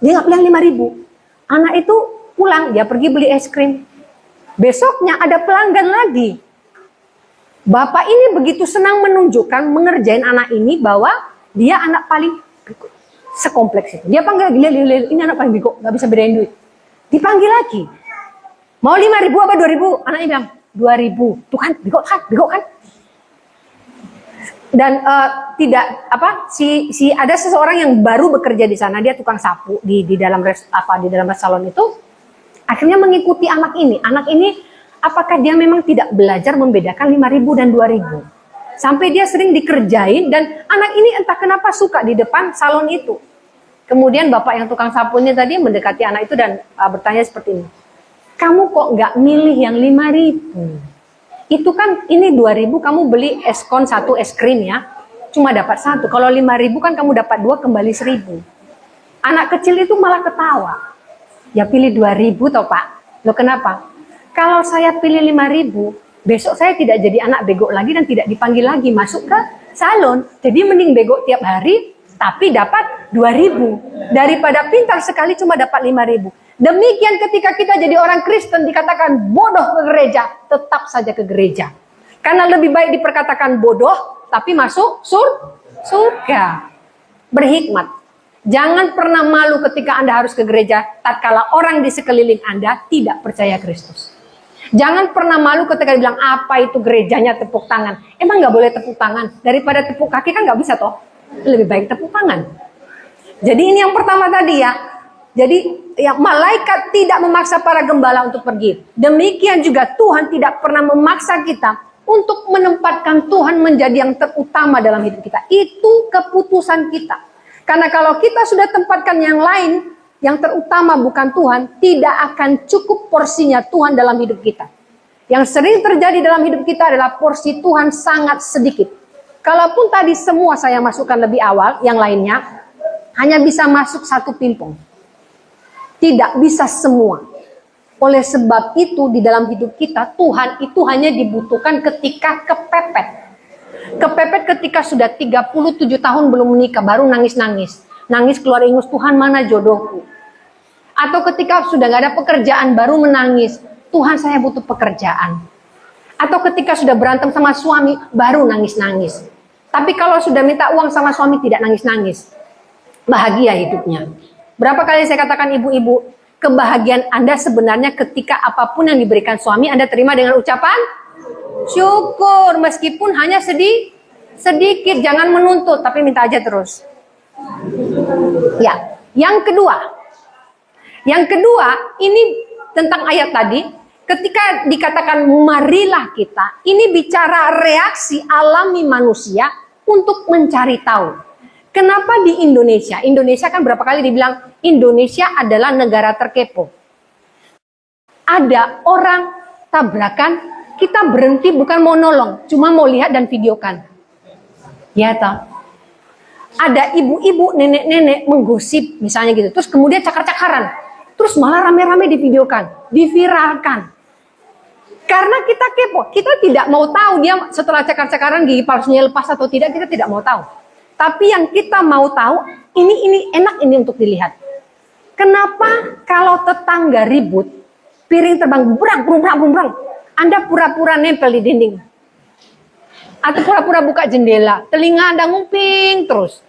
C: Dia nggak bilang 5.000. Anak itu pulang, dia pergi beli es krim. Besoknya ada pelanggan lagi. Bapak ini begitu senang menunjukkan, mengerjain anak ini bahwa dia anak paling bego sekompleks itu. Dia panggil lagi, lihat, ini anak paling bego, nggak bisa bedain duit. Dipanggil lagi. Mau 5.000 apa 2.000? Anaknya bilang 2.000. Tuh kan, bego kan? Dan ada seseorang yang baru bekerja di sana, dia tukang sapu di dalam salon itu. Akhirnya mengikuti anak ini. Anak ini apakah dia memang tidak belajar membedakan 5.000 dan 2.000? Sampai dia sering dikerjain dan anak ini entah kenapa suka di depan salon itu. Kemudian bapak yang tukang sapunya tadi mendekati anak itu dan bertanya seperti ini. Kamu kok nggak milih yang 5.000? Itu kan ini 2.000 kamu beli eskon 1 es krim ya. Cuma dapat 1. Kalau 5.000 kan kamu dapat 2 kembali 1.000. Anak kecil itu malah ketawa. Ya pilih 2.000 toh Pak. Loh kenapa? Kalau saya pilih 5.000, besok saya tidak jadi anak bego lagi dan tidak dipanggil lagi masuk ke salon. Jadi mending bego tiap hari tapi dapat 2.000 daripada pintar sekali cuma dapat 5.000. Demikian ketika kita jadi orang Kristen dikatakan bodoh ke gereja, tetap saja ke gereja. Karena lebih baik diperkatakan bodoh tapi masuk surga. Berhikmat. Jangan pernah malu ketika Anda harus ke gereja tatkala orang di sekeliling Anda tidak percaya Kristus. Jangan pernah malu ketika dibilang apa itu gerejanya tepuk tangan. Emang nggak boleh tepuk tangan? Daripada tepuk kaki kan nggak bisa toh. Lebih baik tepuk tangan. Jadi ini yang pertama tadi ya. Jadi yang malaikat tidak memaksa para gembala untuk pergi. Demikian juga Tuhan tidak pernah memaksa kita untuk menempatkan Tuhan menjadi yang terutama dalam hidup kita. Itu keputusan kita. Karena kalau kita sudah tempatkan yang lain yang terutama bukan Tuhan, tidak akan cukup porsinya Tuhan dalam hidup kita. Yang sering terjadi dalam hidup kita adalah porsi Tuhan sangat sedikit. Kalaupun tadi semua saya masukkan lebih awal, yang lainnya hanya bisa masuk satu pimpong. Tidak bisa semua. Oleh sebab itu di dalam hidup kita, Tuhan itu hanya dibutuhkan ketika kepepet. Kepepet ketika sudah 37 tahun belum menikah, baru nangis-nangis. Nangis keluar ingus, Tuhan mana jodohku. Atau ketika sudah gak ada pekerjaan, baru menangis, Tuhan saya butuh pekerjaan. Atau ketika sudah berantem sama suami, baru nangis-nangis. Tapi kalau sudah minta uang sama suami, tidak nangis-nangis. Bahagia hidupnya. Berapa kali saya katakan ibu-ibu, kebahagiaan Anda sebenarnya ketika apapun yang diberikan suami, Anda terima dengan ucapan syukur. Meskipun hanya sedikit, jangan menuntut, tapi minta aja terus. Ya, yang kedua, ini tentang ayat tadi, ketika dikatakan marilah kita, ini bicara reaksi alami manusia untuk mencari tahu. Kenapa di Indonesia? Indonesia kan berapa kali dibilang Indonesia adalah negara terkepo. Ada orang tabrakan, kita berhenti bukan mau nolong, cuma mau lihat dan videokan. Ya toh. Ada ibu-ibu, nenek-nenek menggosip misalnya gitu, terus kemudian cakar-cakaran, terus malah rame-rame divideokan, diviralkan. Karena kita kepo, kita tidak mau tahu dia setelah cakar-cakaran gigi palsunya lepas atau tidak, kita tidak mau tahu. Tapi yang kita mau tahu, ini enak ini untuk dilihat. Kenapa kalau tetangga ribut, piring terbang berang, Anda pura-pura nempel di dinding. Atau pura-pura buka jendela, telinga Anda nguping terus.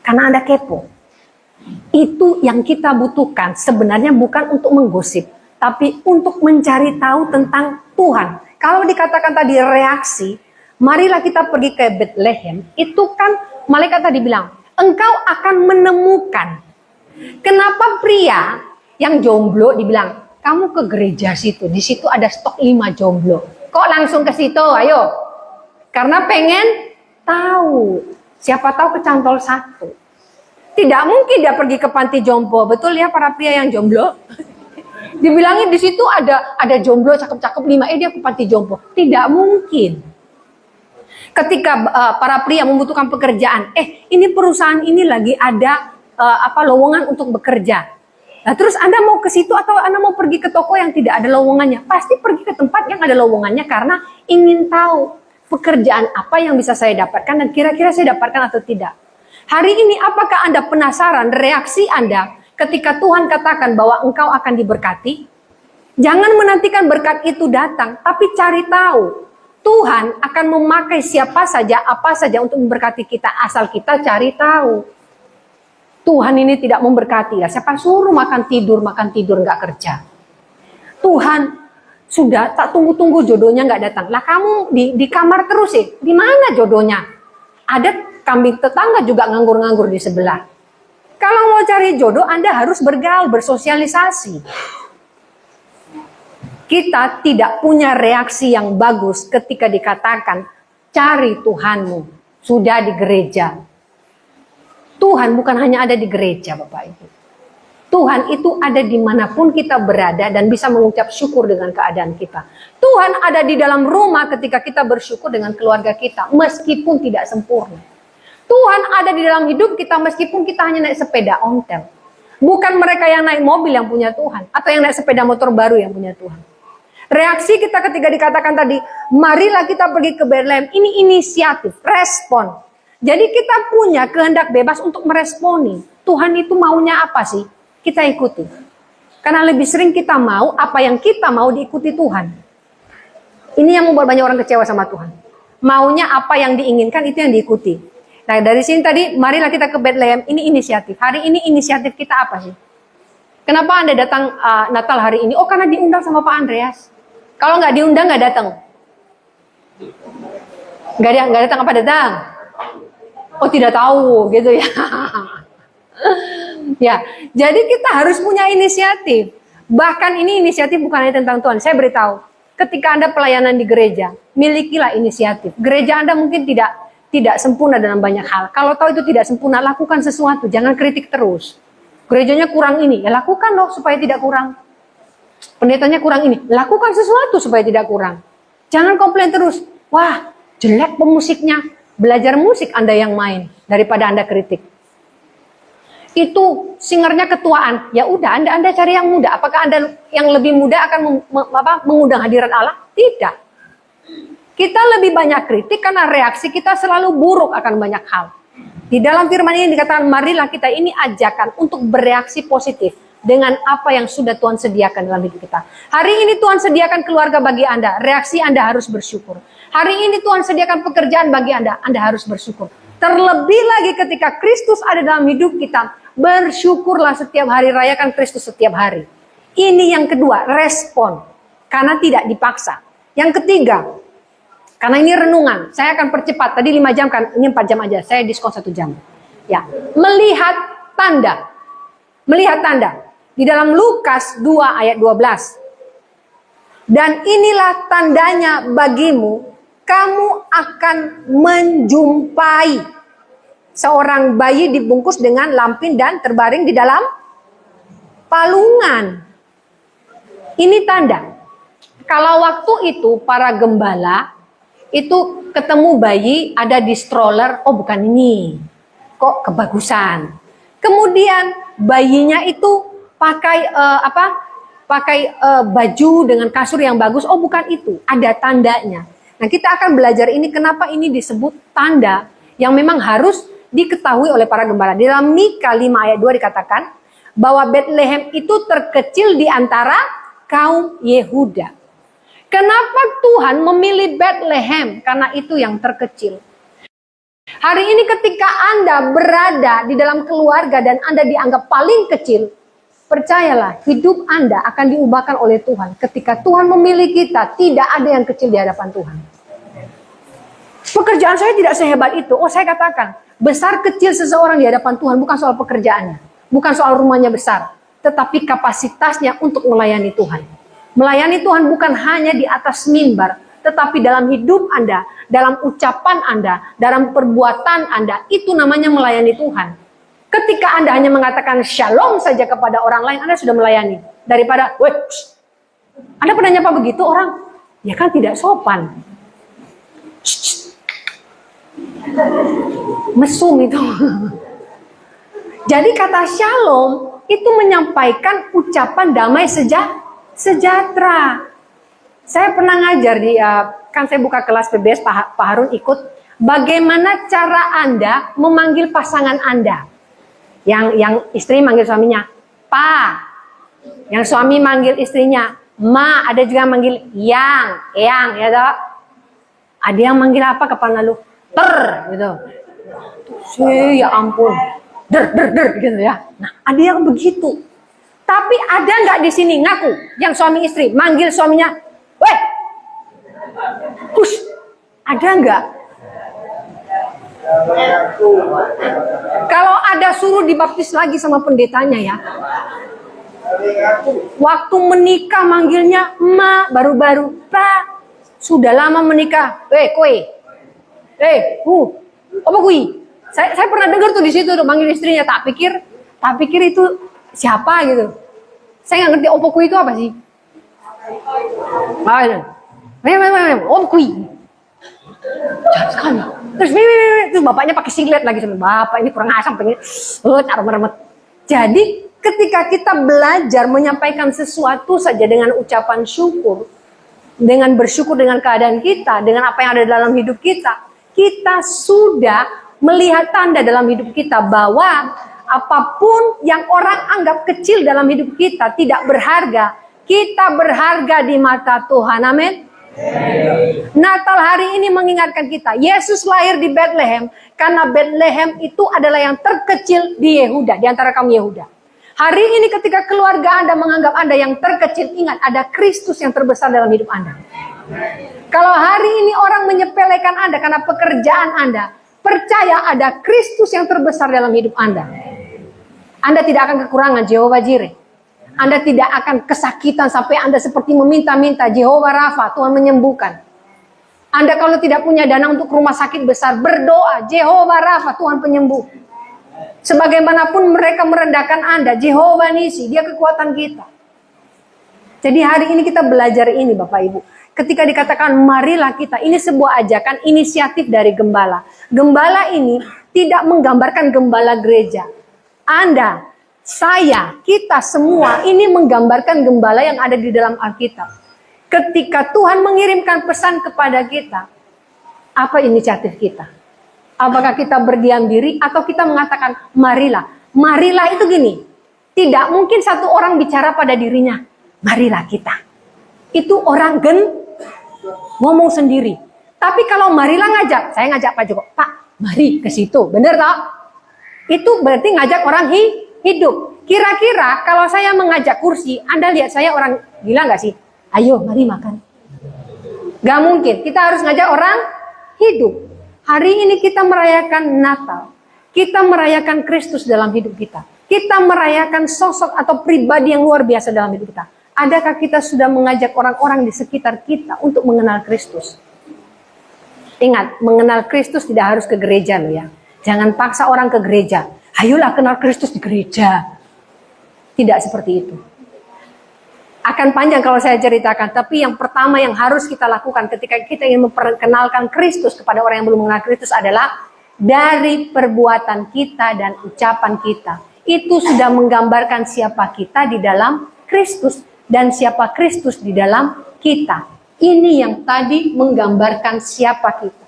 C: Karena Anda kepo. Itu yang kita butuhkan sebenarnya bukan untuk menggosip, tapi untuk mencari tahu tentang Tuhan. Kalau dikatakan tadi reaksi, marilah kita pergi ke Bethlehem, itu kan malaikat tadi bilang, engkau akan menemukan. Kenapa pria yang jomblo dibilang, kamu ke gereja situ, di situ ada stok 5 jomblo. Kok langsung ke situ, ayo. Karena pengen tahu, siapa tahu kecantol 1. Tidak mungkin dia pergi ke panti jompo, betul ya para pria yang jomblo? Dibilangin di situ ada jomblo cakep-cakep 5, dia ke panti jompo. Tidak mungkin. Ketika para pria membutuhkan pekerjaan, ini perusahaan ini lagi ada lowongan untuk bekerja. Nah, terus Anda mau ke situ atau Anda mau pergi ke toko yang tidak ada lowongannya? Pasti pergi ke tempat yang ada lowongannya karena ingin tahu pekerjaan apa yang bisa saya dapatkan dan kira-kira saya dapatkan atau tidak. Hari ini apakah Anda penasaran reaksi Anda ketika Tuhan katakan bahwa engkau akan diberkati? Jangan menantikan berkat itu datang, tapi cari tahu. Tuhan akan memakai siapa saja, apa saja untuk memberkati kita, asal kita cari tahu. Tuhan ini tidak memberkati ya, siapa suruh makan tidur nggak kerja. Tuhan sudah tak tunggu-tunggu jodohnya nggak datang. Lah kamu di kamar terus sih, di mana jodohnya? Ada kambing tetangga juga nganggur-nganggur di sebelah. Kalau mau cari jodoh, Anda harus bergaul, bersosialisasi. Kita tidak punya reaksi yang bagus ketika dikatakan, cari Tuhanmu, sudah di gereja. Tuhan bukan hanya ada di gereja, Bapak Ibu. Tuhan itu ada dimanapun kita berada dan bisa mengucap syukur dengan keadaan kita. Tuhan ada di dalam rumah ketika kita bersyukur dengan keluarga kita, meskipun tidak sempurna. Tuhan ada di dalam hidup kita meskipun kita hanya naik sepeda ontel. Bukan mereka yang naik mobil yang punya Tuhan, atau yang naik sepeda motor baru yang punya Tuhan. Reaksi kita ketika dikatakan tadi, marilah kita pergi ke Bethlehem, ini inisiatif, respon. Jadi kita punya kehendak bebas untuk meresponi. Tuhan itu maunya apa sih? Kita ikuti. Karena lebih sering kita mau, apa yang kita mau diikuti Tuhan. Ini yang membuat banyak orang kecewa sama Tuhan. Maunya apa yang diinginkan, itu yang diikuti. Nah dari sini tadi, marilah kita ke Bethlehem, ini inisiatif. Hari ini inisiatif kita apa sih? Kenapa Anda datang Natal hari ini? Oh karena diundang sama Pak Andreas. Kalau nggak diundang nggak datang. Nggak datang apa datang? Oh tidak tahu gitu ya. Ya, jadi kita harus punya inisiatif. Bahkan ini inisiatif bukan hanya tentang Tuhan. Saya beritahu, ketika Anda pelayanan di gereja, milikilah inisiatif. Gereja Anda mungkin tidak sempurna dalam banyak hal. Kalau tahu itu tidak sempurna, lakukan sesuatu. Jangan kritik terus. Gerejanya kurang ini, ya lakukan loh supaya tidak kurang. Pendetanya kurang ini, lakukan sesuatu supaya tidak kurang. Jangan komplain terus. Wah, jelek pemusiknya. Belajar musik Anda yang main daripada Anda kritik. Itu singernya ketuaan. Ya udah, Anda cari yang muda. Apakah Anda yang lebih muda akan mengundang hadirat Allah? Tidak. Kita lebih banyak kritik karena reaksi kita selalu buruk akan banyak hal. Di dalam firman ini dikatakan, marilah kita ini ajakan untuk bereaksi positif dengan apa yang sudah Tuhan sediakan dalam hidup kita. Hari ini Tuhan sediakan keluarga bagi Anda, reaksi Anda harus bersyukur. Hari ini Tuhan sediakan pekerjaan bagi Anda harus bersyukur. Terlebih lagi ketika Kristus ada dalam hidup kita, bersyukurlah setiap hari, rayakan Kristus setiap hari. Ini yang kedua, respon, karena tidak dipaksa. Yang ketiga, karena ini renungan, saya akan percepat. Tadi 5 jam kan, ini 4 jam aja, saya diskon 1 jam. Ya, melihat tanda. Melihat tanda. Di dalam Lukas 2 ayat 12. Dan inilah tandanya bagimu, kamu akan menjumpai seorang bayi dibungkus dengan lampin dan terbaring di dalam palungan. Ini tanda. Kalau waktu itu para gembala itu ketemu bayi ada di stroller, oh bukan ini, kok kebagusan. Kemudian bayinya itu pakai baju dengan kasur yang bagus. Oh bukan itu, ada tandanya. Nah kita akan belajar ini kenapa ini disebut tanda yang memang harus diketahui oleh para gembala. Di dalam Mika 5 ayat 2 dikatakan bahwa Bethlehem itu terkecil di antara kaum Yehuda. Kenapa Tuhan memilih Bethlehem? Karena itu yang terkecil. Hari ini ketika Anda berada di dalam keluarga dan Anda dianggap paling kecil, percayalah hidup Anda akan diubahkan oleh Tuhan. Ketika Tuhan memilih kita, tidak ada yang kecil di hadapan Tuhan. Pekerjaan saya tidak sehebat itu. Oh saya katakan, besar kecil seseorang di hadapan Tuhan bukan soal pekerjaannya. Bukan soal rumahnya besar. Tetapi kapasitasnya untuk melayani Tuhan. Melayani Tuhan bukan hanya di atas mimbar. Tetapi dalam hidup Anda, dalam ucapan Anda, dalam perbuatan Anda, itu namanya melayani Tuhan. Ketika Anda hanya mengatakan shalom saja kepada orang lain, Anda sudah melayani. Daripada, weh, Anda pernah nyapa begitu orang? Ya kan tidak sopan. Mesum itu. Jadi kata shalom itu menyampaikan ucapan damai sejahtera. Saya pernah ngajar di, kan saya buka kelas PBS, Pak Harun ikut. Bagaimana cara Anda memanggil pasangan Anda? Yang istri manggil suaminya, Pa. Yang suami manggil istrinya, Ma. Ada juga manggil Eyang, ya toh? Ada yang manggil apa kepala lu? Per, gitu. Ya ampun, der, gitu ya. Nah, ada yang begitu. Tapi ada nggak di sini ngaku yang suami istri manggil suaminya, weh, hush, ada nggak? Kalau ada suruh dibaptis lagi sama pendetanya ya. Waktu menikah manggilnya Ma, baru-baru Pa. Sudah lama menikah, kowe, apa kui? Saya pernah dengar tuh di situ tuh manggil istrinya. Tak pikir itu siapa gitu. Saya nggak ngerti opo kui itu apa sih? Om kui. Jahat sekali. Terus bapaknya pakai singlet lagi sama bapak ini kurang asam pengen remet. Jadi ketika kita belajar menyampaikan sesuatu saja dengan ucapan syukur, dengan bersyukur dengan keadaan kita, dengan apa yang ada dalam hidup kita, kita sudah melihat tanda dalam hidup kita bahwa apapun yang orang anggap kecil dalam hidup kita tidak berharga, kita berharga di mata Tuhan. Amin. Natal hari ini mengingatkan kita, Yesus lahir di Bethlehem karena Bethlehem itu adalah yang terkecil di Yehuda, di antara kaum Yehuda. Hari ini ketika keluarga Anda menganggap Anda yang terkecil, ingat ada Kristus yang terbesar dalam hidup Anda. Kalau hari ini orang menyepelekan Anda karena pekerjaan Anda, percaya ada Kristus yang terbesar dalam hidup Anda. Anda tidak akan kekurangan Jehovah Jireh. Anda tidak akan kesakitan sampai Anda seperti meminta-minta Jehovah Rafa, Tuhan menyembuhkan. Anda kalau tidak punya dana untuk rumah sakit besar, berdoa Jehovah Rafa, Tuhan penyembuh. Sebagaimanapun mereka merendahkan Anda, Jehovah Nisi, dia kekuatan kita. Jadi hari ini kita belajar ini Bapak Ibu. Ketika dikatakan marilah kita, ini sebuah ajakan inisiatif dari gembala. Gembala ini tidak menggambarkan gembala gereja. Anda, saya, kita semua ini menggambarkan gembala yang ada di dalam Alkitab. Ketika Tuhan mengirimkan pesan kepada kita, apa inisiatif kita? Apakah kita berdiam diri atau kita mengatakan marilah? Marilah itu gini, tidak mungkin satu orang bicara pada dirinya, marilah kita. Itu orang ngomong sendiri. Tapi kalau marilah ngajak, saya ngajak Pak Joko, Pak, mari ke situ, bener toh? Itu berarti ngajak orang hidup. Kira-kira kalau saya mengajak kursi, Anda lihat saya orang gila nggak sih? Ayo, mari makan. Gak mungkin, kita harus ngajak orang hidup. Hari ini kita merayakan Natal. Kita merayakan Kristus dalam hidup kita. Kita merayakan sosok atau pribadi yang luar biasa dalam hidup kita. Adakah kita sudah mengajak orang-orang di sekitar kita untuk mengenal Kristus? Ingat, mengenal Kristus tidak harus ke gereja loh ya. Jangan paksa orang ke gereja. Ayolah kenal Kristus di gereja. Tidak seperti itu. Akan panjang kalau saya ceritakan, tapi yang pertama yang harus kita lakukan ketika kita ingin memperkenalkan Kristus kepada orang yang belum mengenal Kristus adalah dari perbuatan kita dan ucapan kita. Itu sudah menggambarkan siapa kita di dalam Kristus dan siapa Kristus di dalam kita. Ini yang tadi menggambarkan siapa kita.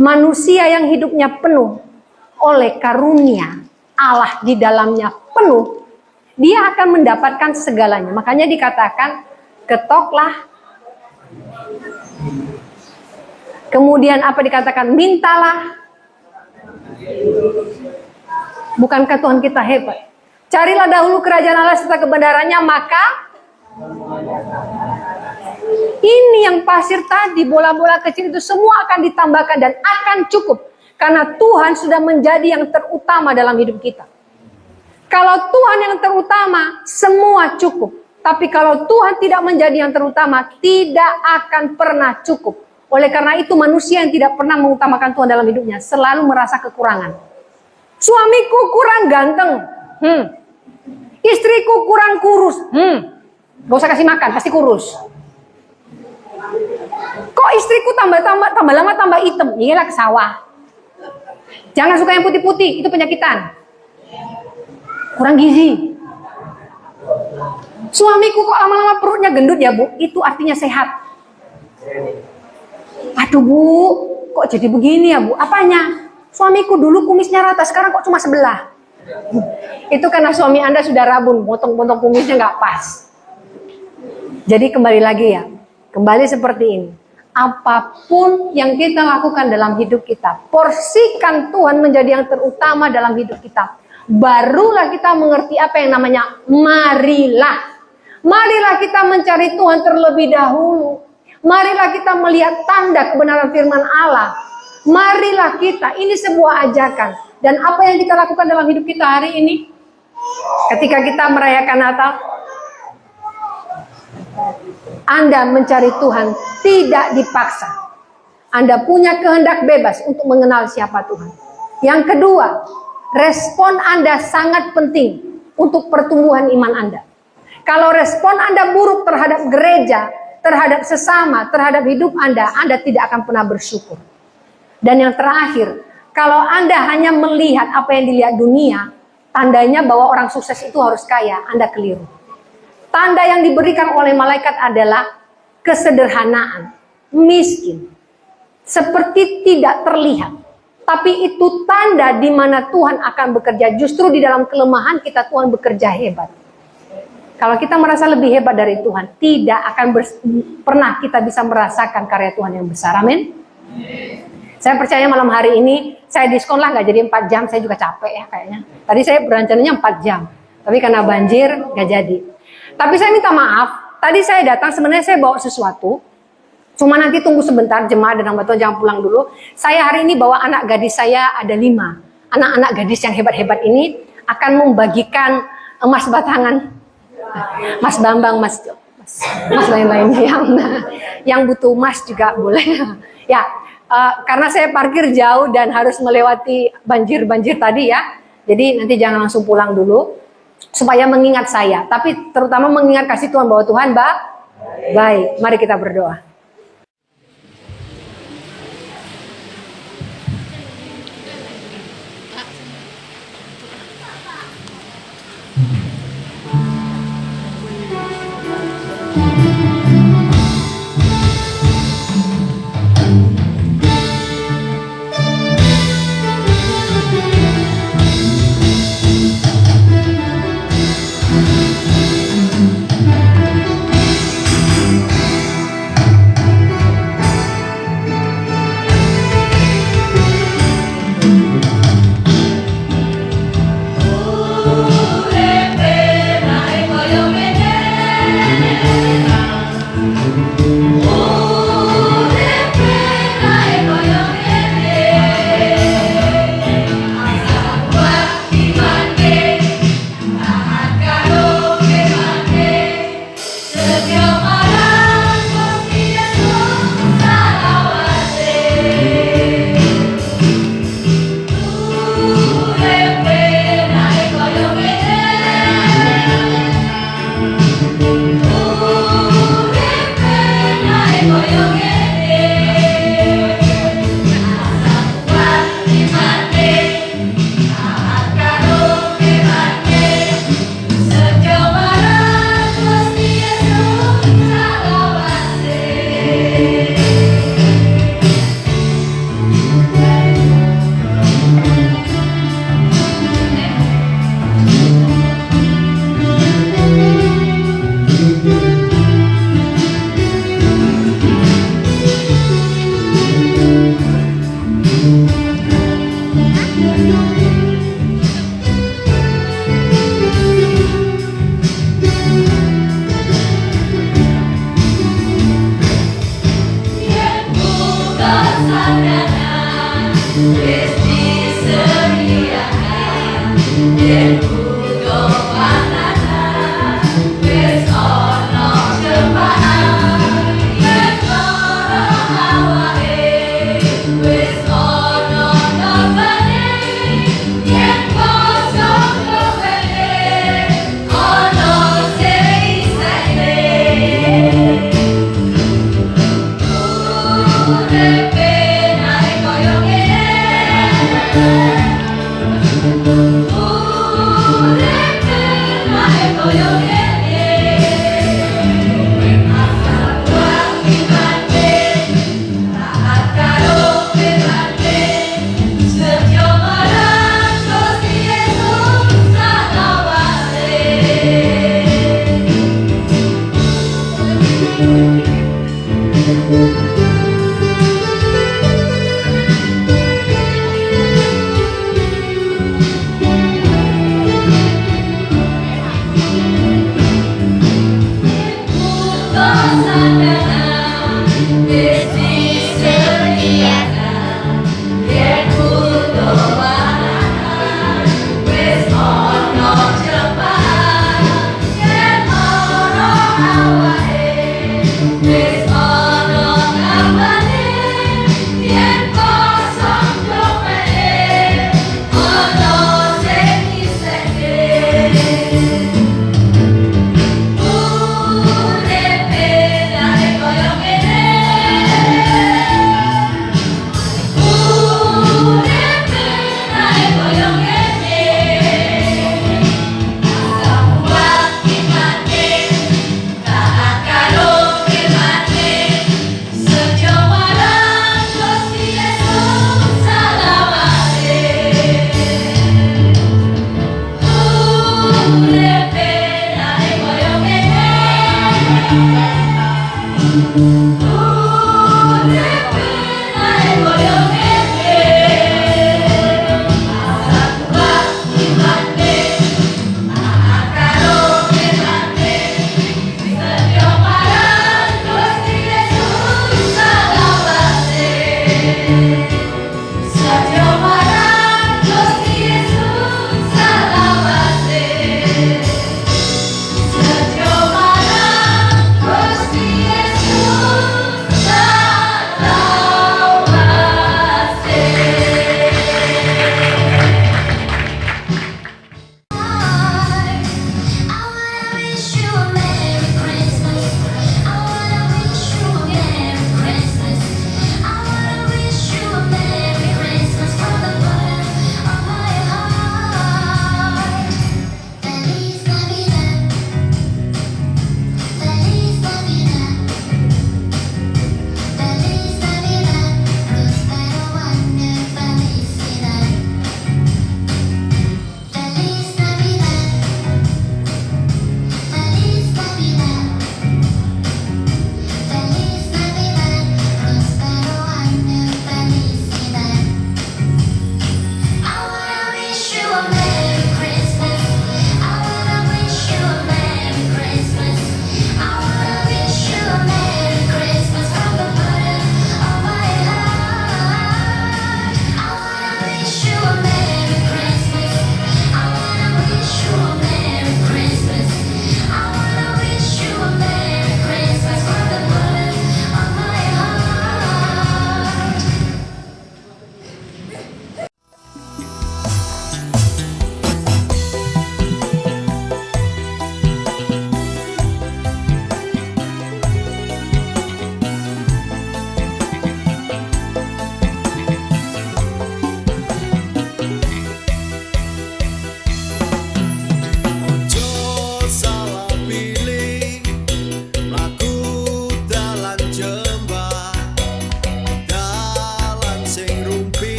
C: Manusia yang hidupnya penuh oleh karunia Allah di dalamnya penuh, dia akan mendapatkan segalanya. Makanya dikatakan, ketoklah. Kemudian apa dikatakan? Mintalah. Bukankah Tuhan kita hebat? Carilah dahulu kerajaan Allah serta kebenarannya, maka ini yang pasir tadi, bola-bola kecil itu semua akan ditambahkan dan akan cukup. Karena Tuhan sudah menjadi yang terutama dalam hidup kita. Kalau Tuhan yang terutama, semua cukup. Tapi kalau Tuhan tidak menjadi yang terutama, tidak akan pernah cukup. Oleh karena itu manusia yang tidak pernah mengutamakan Tuhan dalam hidupnya, selalu merasa kekurangan. Suamiku kurang ganteng. Istriku kurang kurus. Gak usah kasih makan, pasti kurus. Kok istriku tambah lama tambah hitam? Iyalah ke sawah. Jangan suka yang putih-putih, itu penyakitan. Kurang gizi. Suamiku kok lama-lama perutnya gendut ya Bu? Itu artinya sehat. Aduh Bu, kok jadi begini ya Bu? Apanya? Suamiku dulu kumisnya rata, sekarang kok cuma sebelah. Itu karena suami Anda sudah rabun, potong-potong kumisnya nggak pas. Jadi kembali lagi ya, kembali seperti ini. Apapun yang kita lakukan dalam hidup kita, porsikan Tuhan menjadi yang terutama dalam hidup kita. Barulah kita mengerti apa yang namanya marilah. Marilah kita mencari Tuhan terlebih dahulu. Marilah kita melihat tanda kebenaran firman Allah. Marilah kita, ini sebuah ajakan. Dan apa yang kita lakukan dalam hidup kita hari ini? Ketika kita merayakan Natal, Anda mencari Tuhan tidak dipaksa. Anda punya kehendak bebas untuk mengenal siapa Tuhan. Yang kedua, respon Anda sangat penting untuk pertumbuhan iman Anda. Kalau respon Anda buruk terhadap gereja, terhadap sesama, terhadap hidup Anda tidak akan pernah bersyukur. Dan yang terakhir, kalau Anda hanya melihat apa yang dilihat dunia, tandanya bahwa orang sukses itu harus kaya, Anda keliru. Tanda yang diberikan oleh malaikat adalah kesederhanaan, miskin, seperti tidak terlihat. Tapi itu tanda di mana Tuhan akan bekerja. Justru di dalam kelemahan kita Tuhan bekerja hebat. Kalau kita merasa lebih hebat dari Tuhan, tidak akan pernah kita bisa merasakan karya Tuhan yang besar. Amin. Saya percaya malam hari ini saya diskon lah, nggak jadi 4 jam. Saya juga capek ya kayaknya. Tadi saya berencananya 4 jam, tapi karena banjir nggak jadi. Tapi saya minta maaf. Tadi saya datang sebenarnya saya bawa sesuatu. Cuma nanti tunggu sebentar, jemaat dan hamba Tuhan jangan pulang dulu. Saya hari ini bawa anak gadis saya ada 5. Anak-anak gadis yang hebat-hebat ini akan membagikan emas batangan. Mas Bambang, Mas lain-lain yang butuh emas juga boleh. Ya, karena saya parkir jauh dan harus melewati banjir-banjir tadi ya. Jadi nanti jangan langsung pulang dulu, supaya mengingat saya. Tapi terutama mengingat kasih Tuhan, bahwa Tuhan baik. Mari kita berdoa.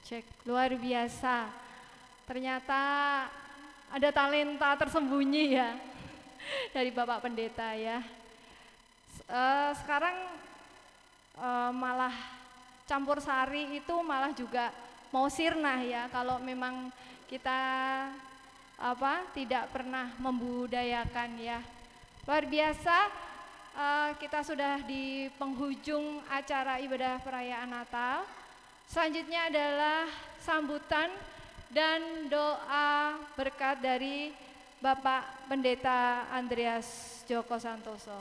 A: Cek, luar biasa. Ternyata ada talenta tersembunyi ya dari Bapak Pendeta ya. Sekarang malah campur sari itu malah juga mau sirna ya kalau memang kita tidak pernah membudayakan ya. Luar biasa, kita sudah di penghujung acara ibadah perayaan Natal. Selanjutnya adalah sambutan dan doa berkat dari Bapak Pendeta Andreas Joko Santoso.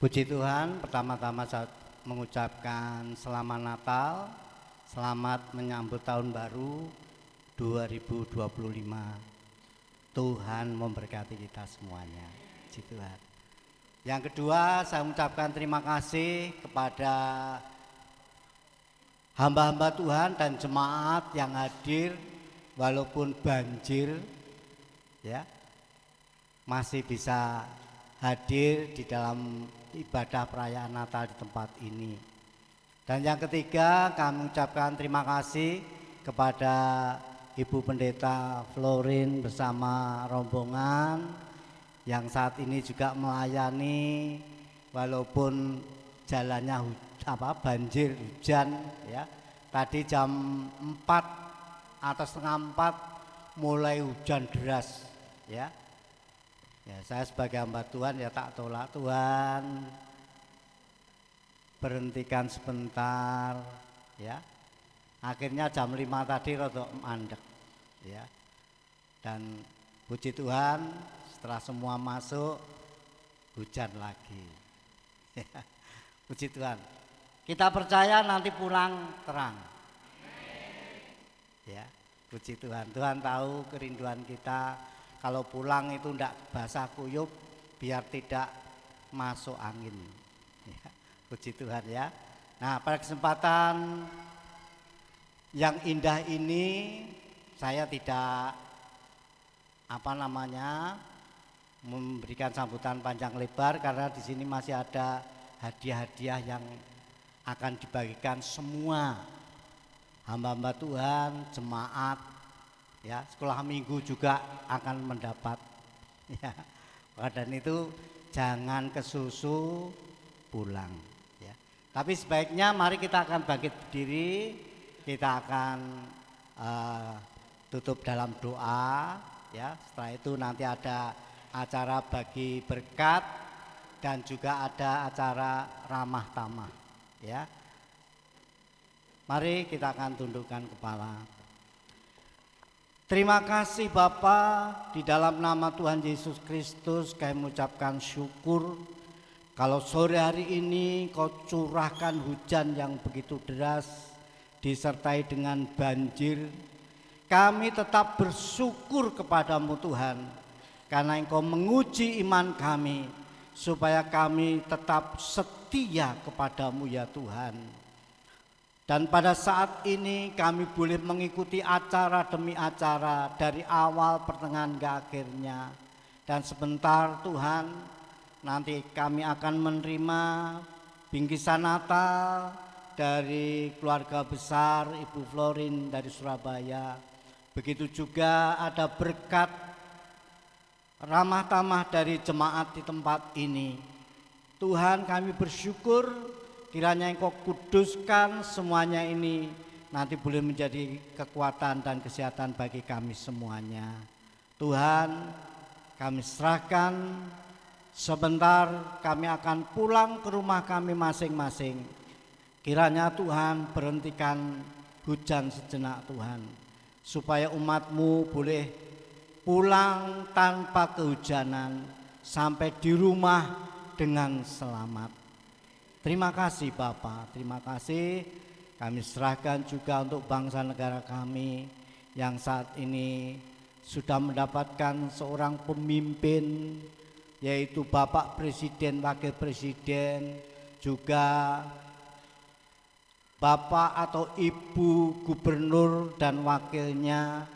D: Puji Tuhan, pertama-tama saya mengucapkan selamat Natal, selamat menyambut tahun baru 2025. Tuhan memberkati kita semuanya. Puji Tuhan. Yang kedua, saya mengucapkan terima kasih kepada hamba-hamba Tuhan dan jemaat yang hadir walaupun banjir ya. Masih bisa hadir di dalam ibadah perayaan Natal di tempat ini. Dan yang ketiga, kami mengucapkan terima kasih kepada Ibu Pendeta Florin bersama rombongan yang saat ini juga melayani walaupun jalannya banjir hujan ya. Tadi jam 4 atau setengah 4 mulai hujan deras ya. Ya, saya sebagai hamba Tuhan ya tak tolak, Tuhan berhentikan sebentar ya. Akhirnya jam 5 tadi rodok mandek ya. Dan puji Tuhan setelah semua masuk hujan lagi. Puji Tuhan. Kita percaya nanti pulang terang. Ya, puji Tuhan. Tuhan tahu kerinduan kita. Kalau pulang itu ndak basah kuyup biar tidak masuk angin. Ya, puji Tuhan ya. Nah, pada kesempatan yang indah ini saya tidak memberikan sambutan panjang lebar karena di sini masih ada hadiah-hadiah yang akan dibagikan semua hamba-hamba Tuhan, jemaat ya, sekolah minggu juga akan mendapat ya. Dan itu jangan kesusu pulang ya. Tapi sebaiknya mari kita akan bangkit berdiri. Kita akan tutup dalam doa ya. Setelah itu nanti ada acara bagi berkat dan juga ada acara ramah tamah, ya. Mari kita akan tundukkan kepala. Terima kasih Bapa, di dalam nama Tuhan Yesus Kristus kami mengucapkan syukur kalau sore hari ini Kau curahkan hujan yang begitu deras disertai dengan banjir. Kami tetap bersyukur kepadamu Tuhan, karena Engkau menguji iman kami supaya kami tetap setia kepadamu ya Tuhan. Dan pada saat ini kami boleh mengikuti acara demi acara dari awal pertengahan ke akhirnya. Dan sebentar Tuhan, nanti kami akan menerima bingkisan Natal dari keluarga besar Ibu Florin dari Surabaya. Begitu juga ada berkat ramah tamah dari jemaat di tempat ini. Tuhan, kami bersyukur kiranya Engkau kuduskan semuanya ini nanti boleh menjadi kekuatan dan kesehatan bagi kami semuanya. Tuhan, kami serahkan, sebentar kami akan pulang ke rumah kami masing-masing. Kiranya Tuhan berhentikan hujan sejenak Tuhan, supaya umat-Mu boleh pulang tanpa kehujanan sampai di rumah dengan selamat. Terima kasih Bapa, terima kasih. Kami serahkan juga untuk bangsa negara kami yang saat ini sudah mendapatkan seorang pemimpin, yaitu Bapak Presiden, Wakil Presiden, juga Bapak atau Ibu Gubernur dan wakilnya,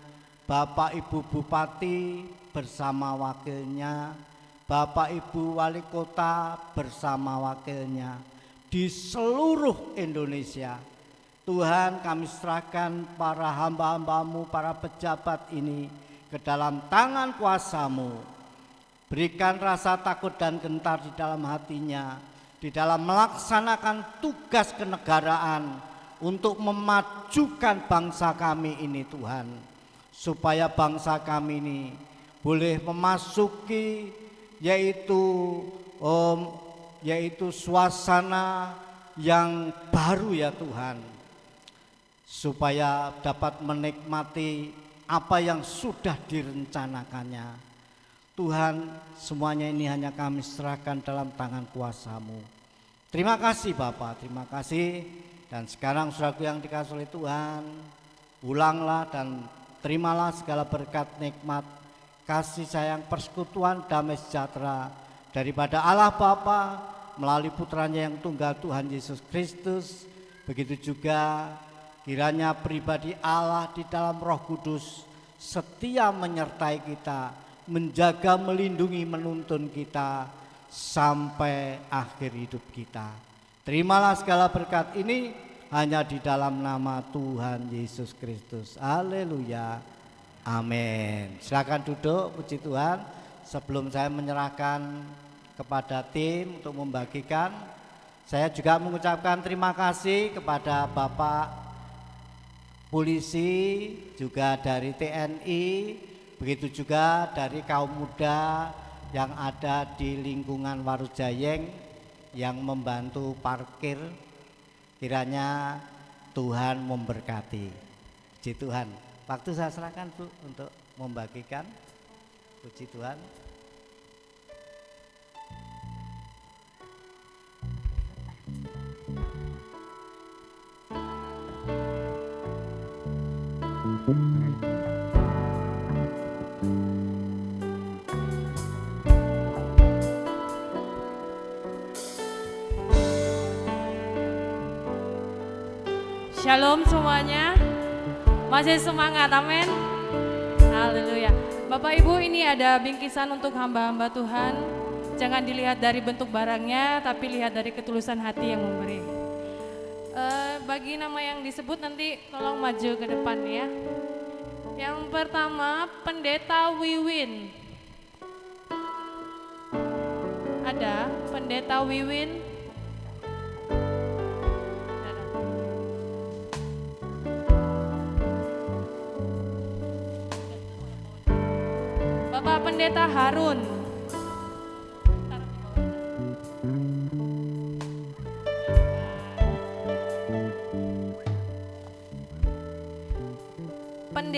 D: Bapak Ibu Bupati bersama wakilnya, Bapak Ibu Wali Kota bersama wakilnya di seluruh Indonesia. Tuhan, kami serahkan para hamba-hambamu, para pejabat ini ke dalam tangan kuasa-Mu. Berikan rasa takut dan gentar di dalam hatinya, di dalam melaksanakan tugas kenegaraan untuk memajukan bangsa kami ini Tuhan, supaya bangsa kami ini boleh memasuki yaitu suasana yang baru ya Tuhan, supaya dapat menikmati apa yang sudah direncanakannya. Tuhan, semuanya ini hanya kami serahkan dalam tangan kuasa-Mu. Terima kasih Bapak, terima kasih. Dan sekarang saudaraku yang dikasihi oleh Tuhan, ulanglah dan terimalah segala berkat nikmat, kasih sayang, persekutuan, damai sejahtera daripada Allah Bapa melalui putranya yang tunggal Tuhan Yesus Kristus. Begitu juga kiranya pribadi Allah di dalam Roh Kudus setia menyertai kita, menjaga, melindungi, menuntun kita sampai akhir hidup kita. Terimalah segala berkat ini hanya di dalam nama Tuhan Yesus Kristus. Haleluya. Amin. Silakan duduk, puji Tuhan. Sebelum saya menyerahkan kepada tim untuk membagikan, saya juga mengucapkan terima kasih kepada Bapak Polisi, juga dari TNI, begitu juga dari kaum muda yang ada di lingkungan Warujayeng yang membantu parkir. Kiranya Tuhan memberkati. Puji Tuhan. Waktu saya serahkan Bu untuk membagikan. Puji Tuhan.
E: Shalom semuanya, masih semangat, amin. Haleluya. Bapak Ibu, ini ada bingkisan untuk hamba-hamba Tuhan. Jangan dilihat dari bentuk barangnya, tapi lihat dari ketulusan hati yang memberi. Bagi nama yang disebut nanti tolong maju ke depan ya. Yang pertama, Pendeta Wiwin. Ada Pendeta Wiwin. Bapak Pendeta Harun.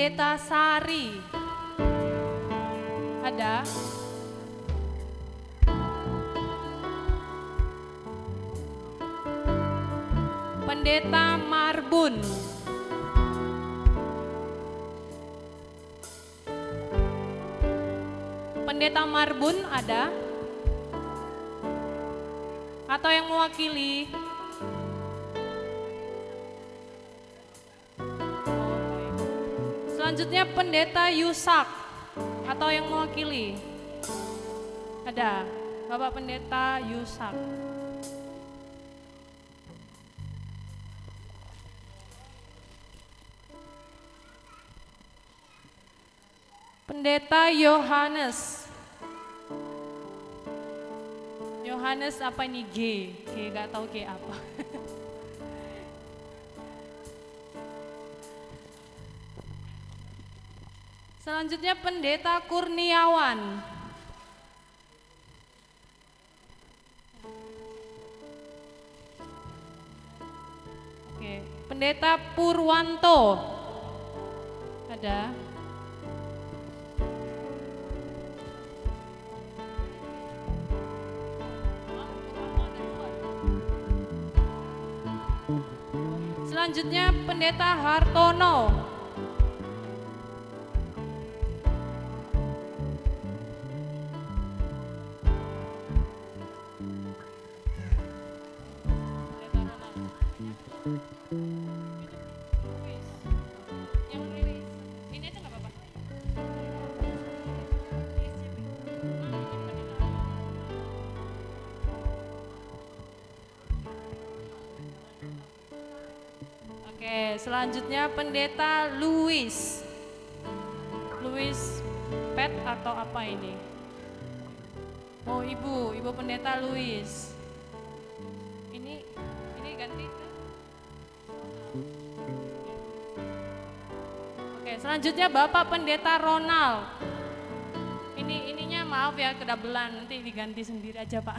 E: Pendeta Sari. Ada? Pendeta Marbun. Pendeta Marbun ada? Atau yang mewakili? Selanjutnya Pendeta Yusak atau yang mewakili? Ada, Bapak Pendeta Yusak. Pendeta Yohanes. Yohanes apa ini G? G gak tahu G apa. Selanjutnya Pendeta Kurniawan. Oke, Pendeta Purwanto. Ada? Selanjutnya Pendeta Hartono. Oke, selanjutnya Pendeta Louis. Louis Pet atau apa ini? Oh, Ibu Pendeta Louis. Ini ganti ke? Oke, selanjutnya Bapak Pendeta Ronald. Ininya maaf ya kedabelan, nanti diganti sendiri aja Pak.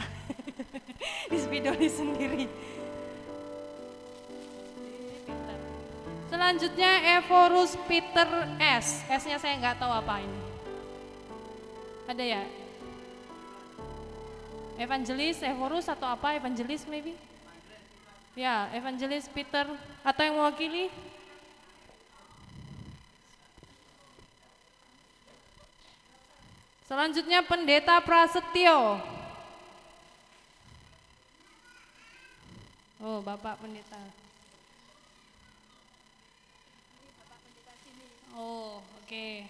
E: Dispidoli sendiri. Selanjutnya Evorus Peter S. S-nya saya nggak tahu apa ini. Ada ya? Evangelis Evorus atau apa? Evangelis maybe? Ya, Evangelis Peter atau yang mewakili? Selanjutnya Pendeta Prasetyo. Oh, Bapak Pendeta. Oh, oke.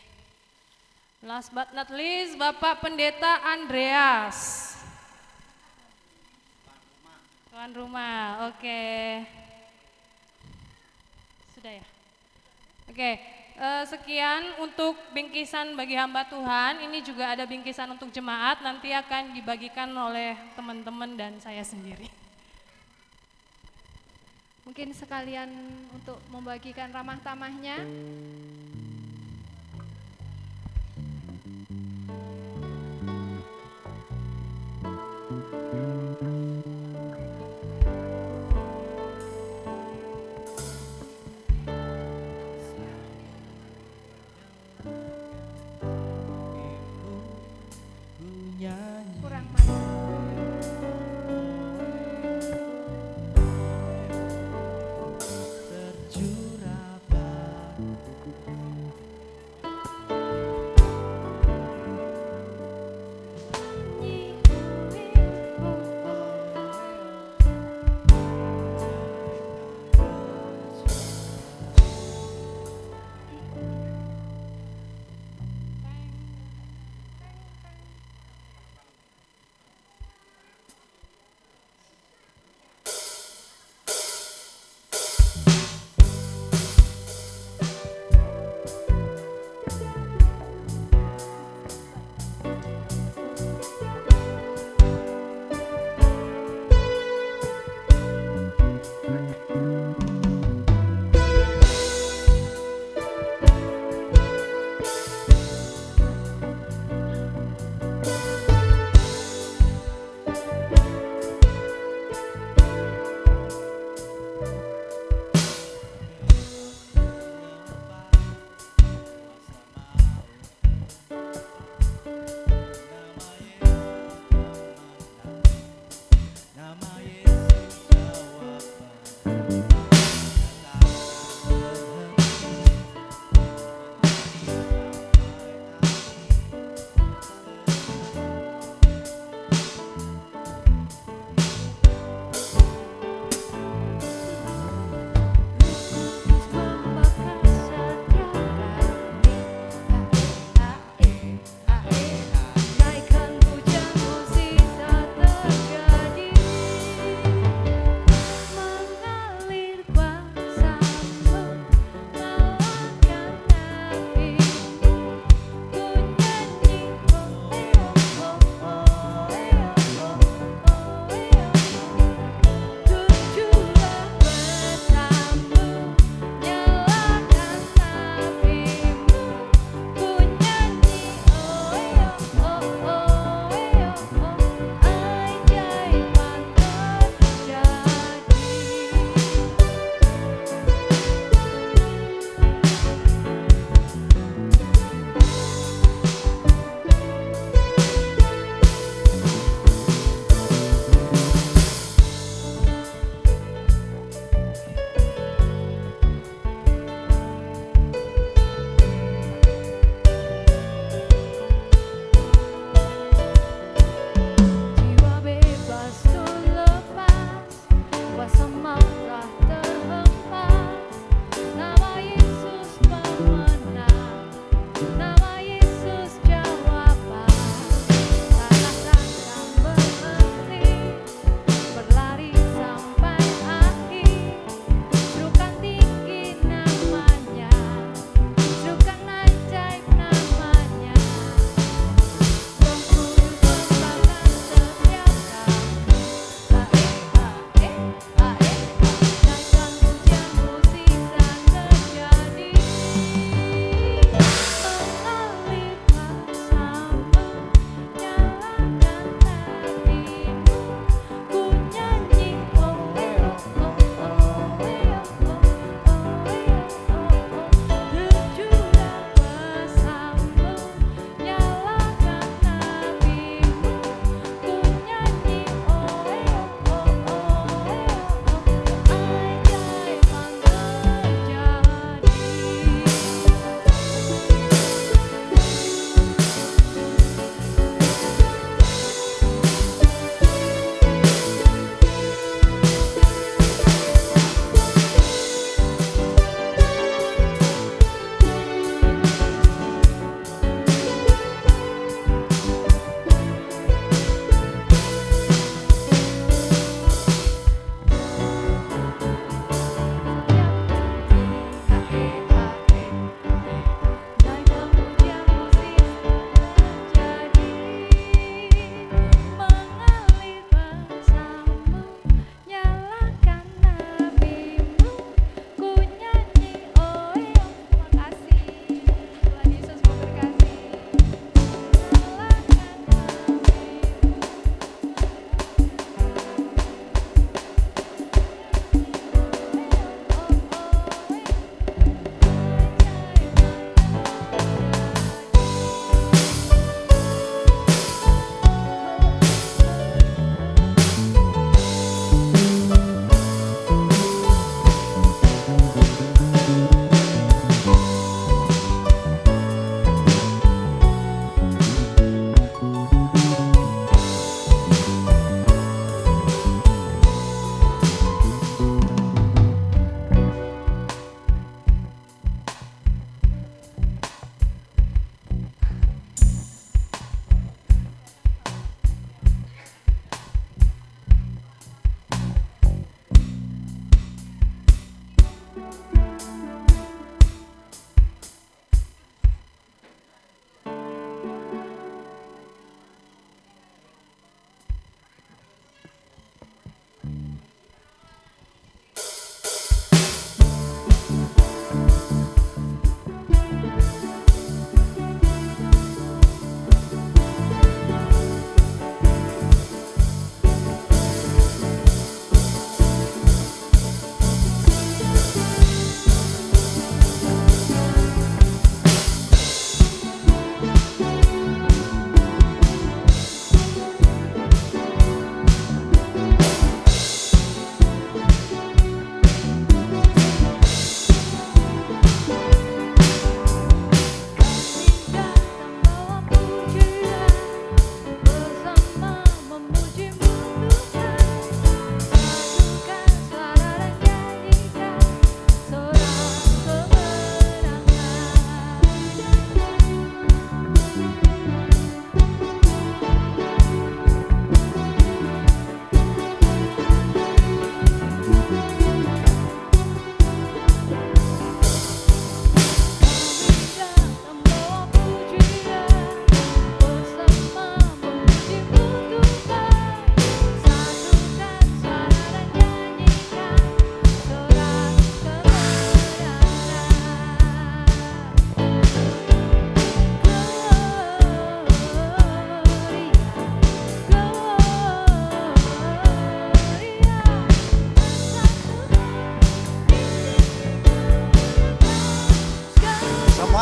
E: Last but not least, Bapak Pendeta Andreas. Tuan rumah, oke. Sudah ya? Oke, sekian untuk bingkisan bagi hamba Tuhan. Ini juga ada bingkisan untuk jemaat, nanti akan dibagikan oleh teman-teman dan saya sendiri.
A: Mungkin sekalian untuk membagikan ramah tamahnya. Kurang mana?
F: Terjurabah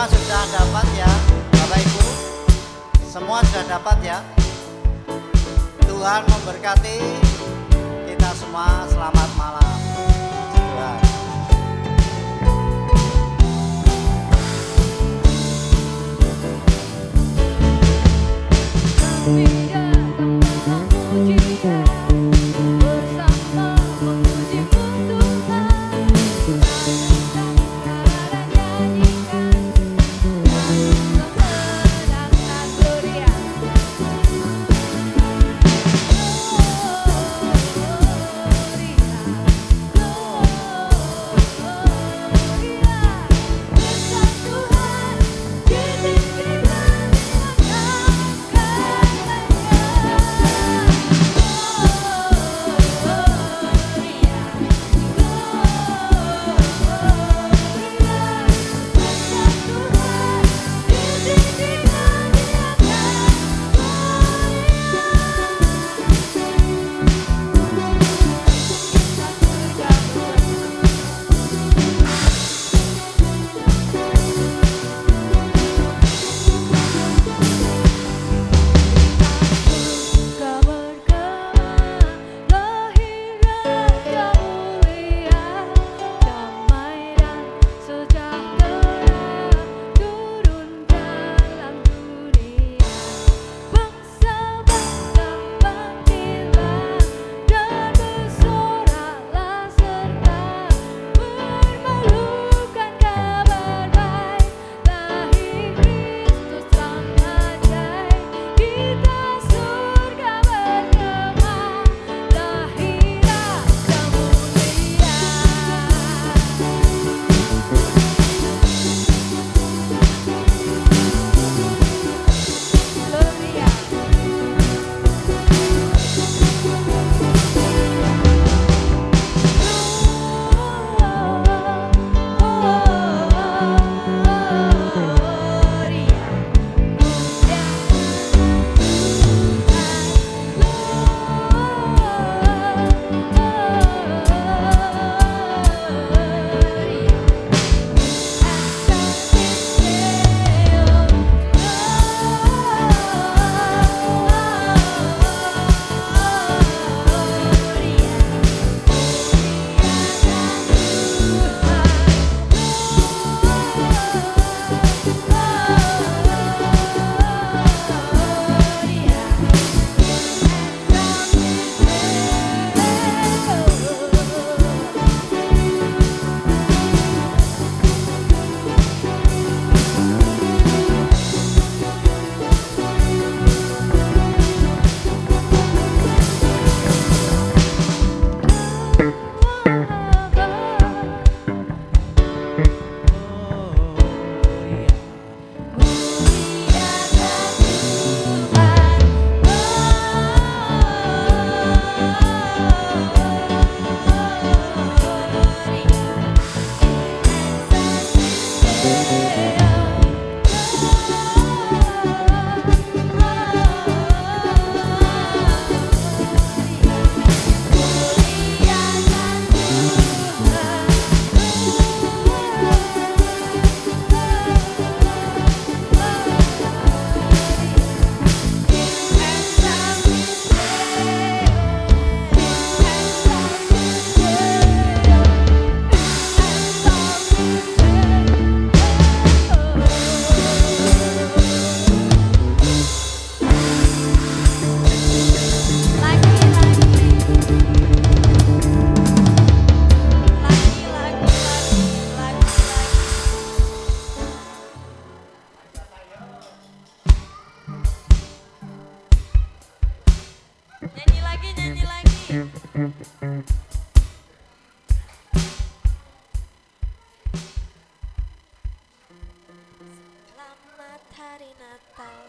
D: Semua sudah dapat ya, Bapak Ibu? Semua sudah dapat ya? Tuhan memberkati kita semua. Selamat malam. Tuhan.
F: Selamat Hari Natal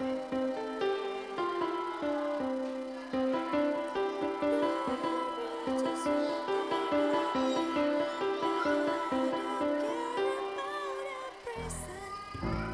F: Just want to be. I don't care about a present.